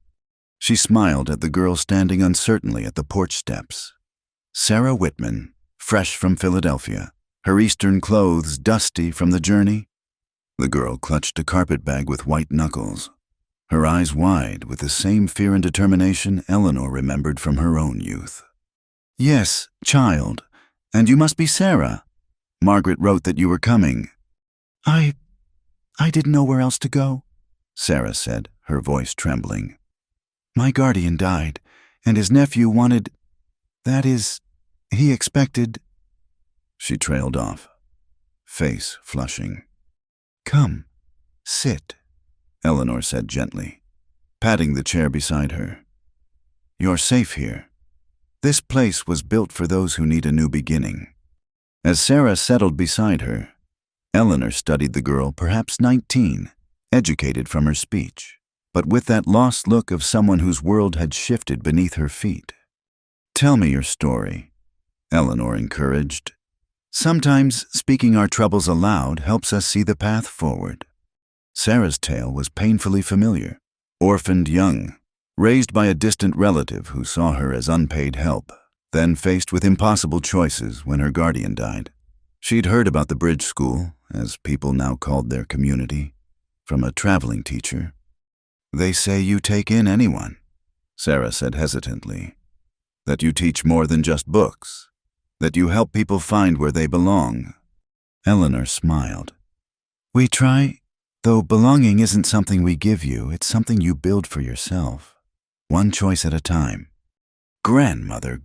She smiled at the girl standing uncertainly at the porch steps. Sarah Whitman, fresh from Philadelphia, her Eastern clothes dusty from the journey. The girl clutched a carpetbag with white knuckles, her eyes wide with the same fear and determination Eleanor remembered from her own youth. "Yes, child, and you must be Sarah. Margaret wrote that you were coming." I didn't know where else to go," Sarah said, her voice trembling. "My guardian died, and his nephew wanted, that is, he expected—" She trailed off, face flushing. "Come, sit," Eleanor said gently, patting the chair beside her. "You're safe here. This place was built for those who need a new beginning." As Sarah settled beside her, Eleanor studied the girl, perhaps 19, educated from her speech, but with that lost look of someone whose world had shifted beneath her feet. "Tell me your story," Eleanor encouraged. "Sometimes speaking our troubles aloud helps us see the path forward." Sarah's tale was painfully familiar. Orphaned young, raised by a distant relative who saw her as unpaid help, then faced with impossible choices when her guardian died. She'd heard about the bridge school, as people now called their community, from a traveling teacher. "They say you take in anyone," Sarah said hesitantly. "That you teach more than just books. That you help people find where they belong." Eleanor smiled. "We try, though belonging isn't something we give you, it's something you build for yourself. One choice at a time." Grandmother.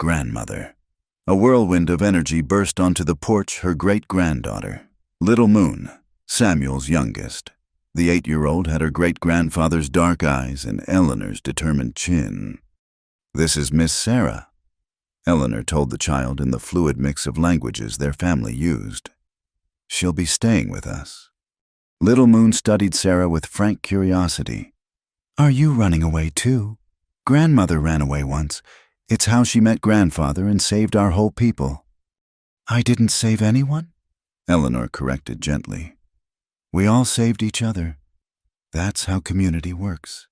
A whirlwind of energy burst onto the porch her great-granddaughter, Little Moon, Samuel's youngest. The 8-year-old had her great-grandfather's dark eyes and Eleanor's determined chin. "This is Miss Sarah," Eleanor told the child in the fluid mix of languages their family used. "She'll be staying with us." Little Moon studied Sarah with frank curiosity. "Are you running away too? Grandmother ran away once. It's how she met Grandfather and saved our whole people." "I didn't save anyone," Eleanor corrected gently. "We all saved each other. That's how community works."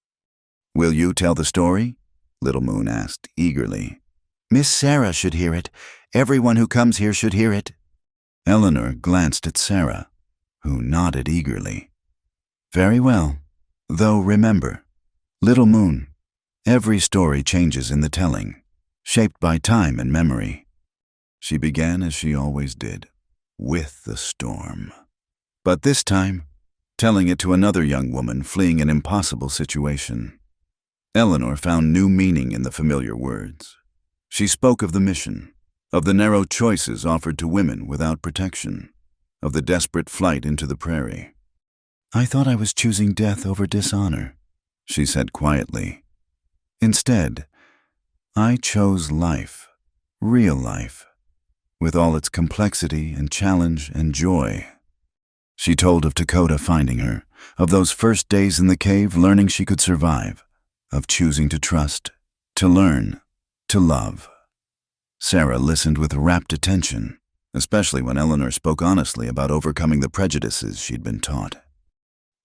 "Will you tell the story?" Little Moon asked eagerly. "Miss Sarah should hear it. Everyone who comes here should hear it." Eleanor glanced at Sarah, who nodded eagerly. "Very well. Though remember, Little Moon, every story changes in the telling, shaped by time and memory." She began as she always did, with the storm. But this time, telling it to another young woman fleeing an impossible situation. Eleanor found new meaning in the familiar words. She spoke of the mission, of the narrow choices offered to women without protection, of the desperate flight into the prairie. "I thought I was choosing death over dishonor," she said quietly. "Instead, I chose life, real life, with all its complexity and challenge and joy." She told of Dakota finding her, of those first days in the cave learning she could survive, of choosing to trust, to learn, to love. Sarah listened with rapt attention, especially when Eleanor spoke honestly about overcoming the prejudices she'd been taught.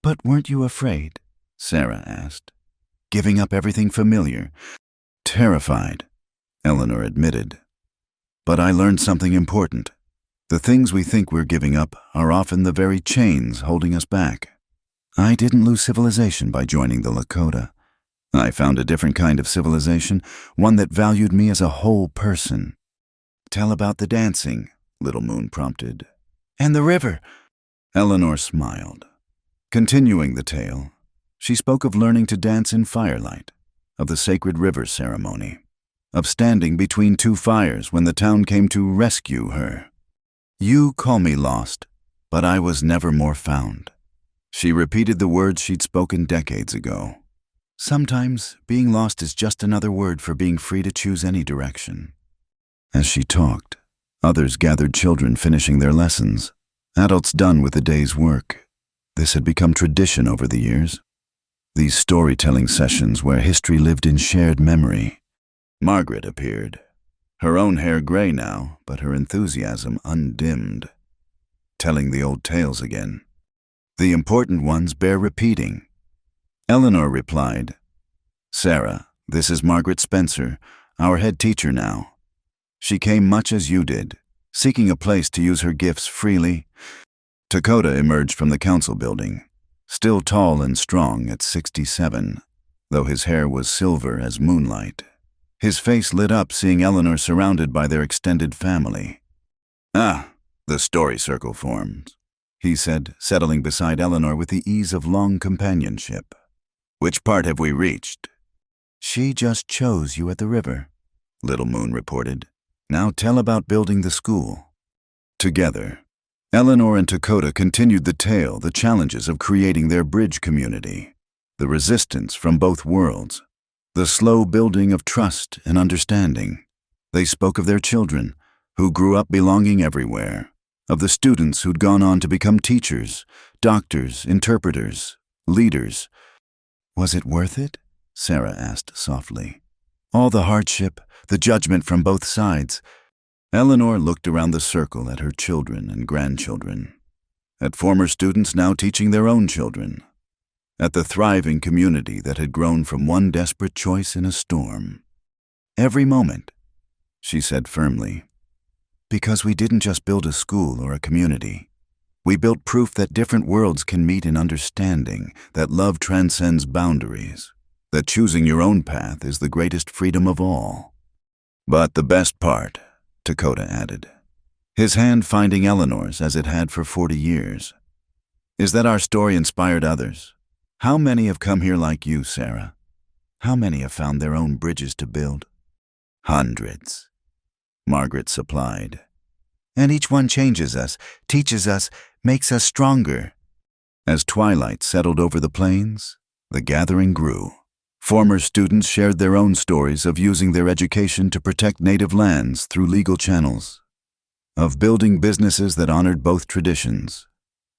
"But weren't you afraid?" Sarah asked. "Giving up everything familiar?" "Terrified," Eleanor admitted. "But I learned something important. The things we think we're giving up are often the very chains holding us back. I didn't lose civilization by joining the Lakota. I found a different kind of civilization, one that valued me as a whole person." "Tell about the dancing," Little Moon prompted. "And the river." Eleanor smiled. Continuing the tale, she spoke of learning to dance in firelight, of the sacred river ceremony, of standing between two fires when the town came to rescue her. "You call me lost, but I was never more found." She repeated the words she'd spoken decades ago. Sometimes being lost is just another word for being free to choose any direction. As she talked, others gathered, children finishing their lessons, adults done with the day's work. This had become tradition over the years. These storytelling sessions where history lived in shared memory. Margaret appeared, her own hair gray now, but her enthusiasm undimmed, telling the old tales again. The important ones bear repeating. Eleanor replied, "Sarah, this is Margaret Spencer, our head teacher now. She came much as you did, seeking a place to use her gifts freely." Dakota emerged from the council building, still tall and strong at 67, though his hair was silver as moonlight. His face lit up seeing Eleanor surrounded by their extended family. "Ah, the story circle forms," he said, settling beside Eleanor with the ease of long companionship. "Which part have we reached?" "She just chose you at the river," Little Moon reported. "Now tell about building the school." Together, Eleanor and Dakota continued the tale, the challenges of creating their bridge community, the resistance from both worlds, the slow building of trust and understanding. They spoke of their children, who grew up belonging everywhere, of the students who'd gone on to become teachers, doctors, interpreters, leaders. "Was it worth it?" Sarah asked softly. "All the hardship, the judgment from both sides." Eleanor looked around the circle at her children and grandchildren, at former students now teaching their own children, at the thriving community that had grown from one desperate choice in a storm. "Every moment," she said firmly, "because we didn't just build a school or a community. We built proof that different worlds can meet in understanding, that love transcends boundaries, that choosing your own path is the greatest freedom of all." "But the best part," Dakota added, his hand finding Eleanor's as it had for 40 years, "is that our story inspired others. How many have come here like you, Sarah? How many have found their own bridges to build?" "Hundreds," Margaret supplied. "And each one changes us, teaches us, makes us stronger." As twilight settled over the plains, the gathering grew. Former students shared their own stories of using their education to protect native lands through legal channels, of building businesses that honored both traditions,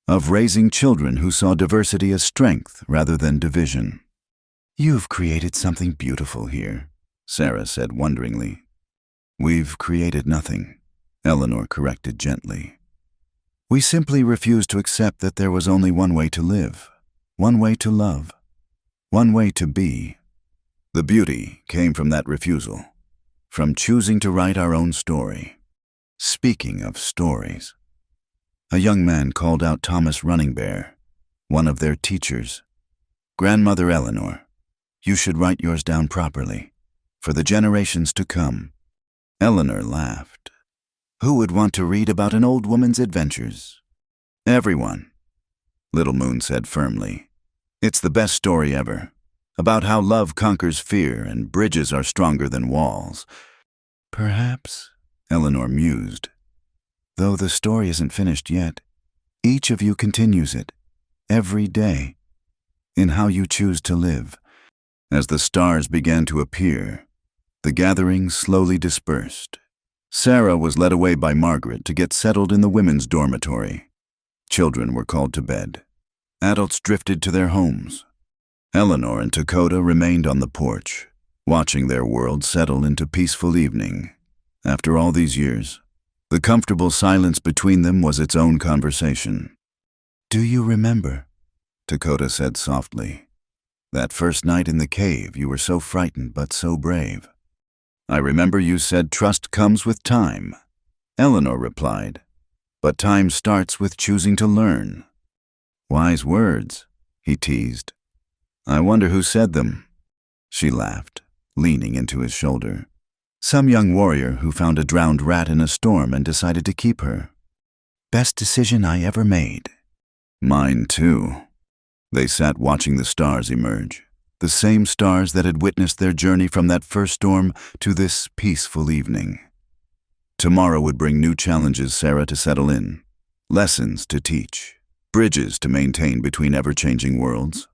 of raising children who saw diversity as strength rather than division. "You've created something beautiful here," Sarah said wonderingly. "We've created nothing," Eleanor corrected gently. "We simply refused to accept that there was only one way to live, one way to love, one way to be." The beauty came from that refusal, from choosing to write our own story. Speaking of stories, a young man called out Thomas Running Bear, one of their teachers. "Grandmother Eleanor, you should write yours down properly, for the generations to come." Eleanor laughed. "Who would want to read about an old woman's adventures?" "Everyone," Little Moon said firmly. "It's the best story ever, about how love conquers fear and bridges are stronger than walls." "Perhaps," Eleanor mused, "though the story isn't finished yet. Each of you continues it, every day, in how you choose to live." As the stars began to appear, the gathering slowly dispersed. Sarah was led away by Margaret to get settled in the women's dormitory. Children were called to bed. Adults drifted to their homes. Eleanor and Dakota remained on the porch, watching their world settle into peaceful evening. After all these years, the comfortable silence between them was its own conversation. "Do you remember?" Dakota said softly. "That first night in the cave, you were so frightened but so brave." "I remember you said trust comes with time," Eleanor replied. "But time starts with choosing to learn." "Wise words," he teased. "I wonder who said them." She laughed, leaning into his shoulder. "Some young warrior who found a drowned rat in a storm and decided to keep her. Best decision I ever made." "Mine too." They sat watching the stars emerge, the same stars that had witnessed their journey from that first storm to this peaceful evening. Tomorrow would bring new challenges Sarah to settle in, lessons to teach, bridges to maintain between ever-changing worlds.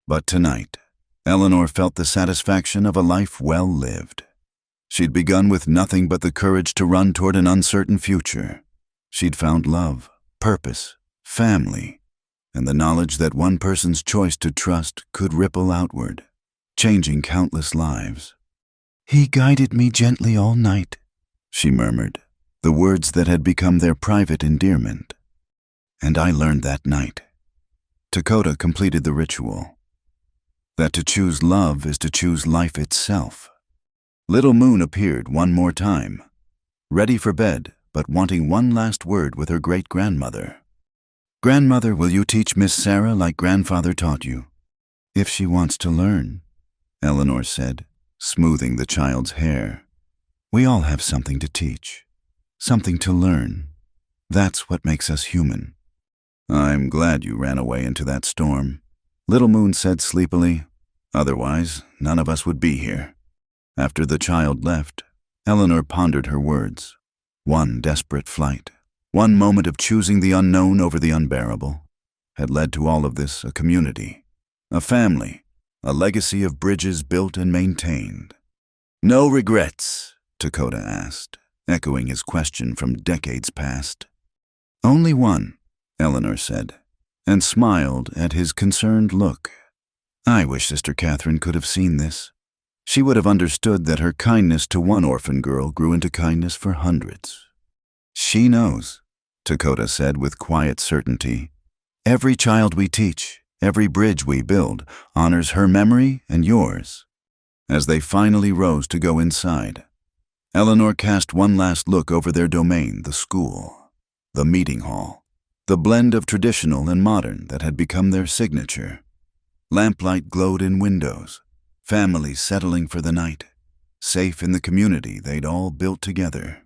But tonight, Eleanor felt the satisfaction of a life well lived. She'd begun with nothing but the courage to run toward an uncertain future. She'd found love, purpose, family, and the knowledge that one person's choice to trust could ripple outward, changing countless lives. "He guided me gently all night," she murmured, the words that had become their private endearment. "And I learned that night Dakota completed the ritual. That to choose love is to choose life itself. Little Moon appeared one more time, ready for bed, but wanting one last word with her great-grandmother. "Grandmother, will you teach Miss Sarah like grandfather taught you?" "If she wants to learn," Eleanor said, smoothing the child's hair. "We all have something to teach, something to learn. That's what makes us human." "I'm glad you ran away into that storm," Little Moon said sleepily. "Otherwise, none of us would be here." After the child left, Eleanor pondered her words. One desperate flight, one moment of choosing the unknown over the unbearable, had led to all of this: a community, a family, a legacy of bridges built and maintained. "No regrets?" Dakota asked, echoing his question from decades past. "Only one," Eleanor said, and smiled at his concerned look. "I wish Sister Catherine could have seen this. She would have understood that her kindness to one orphan girl grew into kindness for hundreds." "She knows," Dakota said with quiet certainty. "Every child we teach, every bridge we build, honors her memory and yours." As they finally rose to go inside, Eleanor cast one last look over their domain, the school, the meeting hall, the blend of traditional and modern that had become their signature. Lamplight glowed in windows, families settling for the night, safe in the community they'd all built together.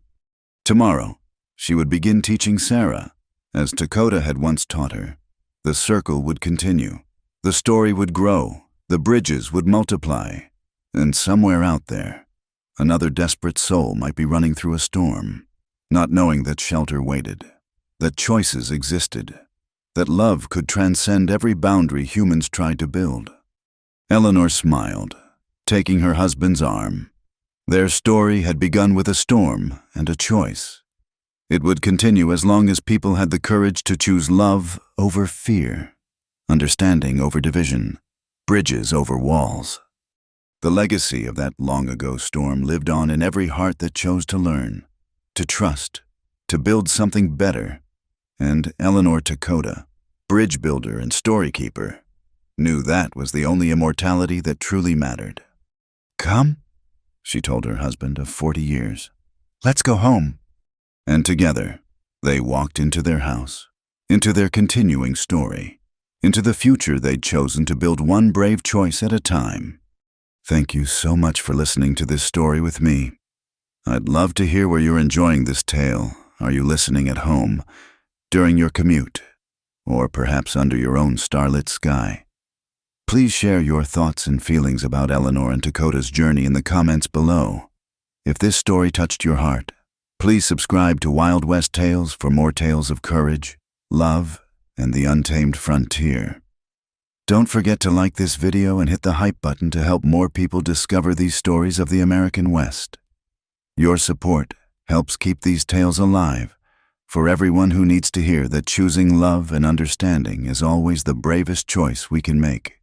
Tomorrow, she would begin teaching Sarah, as Dakota had once taught her. The circle would continue, the story would grow, the bridges would multiply, and somewhere out there, another desperate soul might be running through a storm, not knowing that shelter waited, that choices existed, that love could transcend every boundary humans tried to build. Eleanor smiled, taking her husband's arm. Their story had begun with a storm and a choice. It would continue as long as people had the courage to choose love over fear, understanding over division, bridges over walls. The legacy of that long-ago storm lived on in every heart that chose to learn, to trust, to build something better. And Eleanor Dakota, bridge builder and story keeper, knew that was the only immortality that truly mattered. "Come," she told her husband of 40 years. "Let's go home." And together, they walked into their house, into their continuing story, into the future they'd chosen to build one brave choice at a time. Thank you so much for listening to this story with me. I'd love to hear where you're enjoying this tale. Are you listening at home, during your commute, or perhaps under your own starlit sky? Please share your thoughts and feelings about Eleanor and Dakota's journey in the comments below. If this story touched your heart, please subscribe to Wild West Tales for more tales of courage, love, and the untamed frontier. Don't forget to like this video and hit the hype button to help more people discover these stories of the American West. Your support helps keep these tales alive for everyone who needs to hear that choosing love and understanding is always the bravest choice we can make.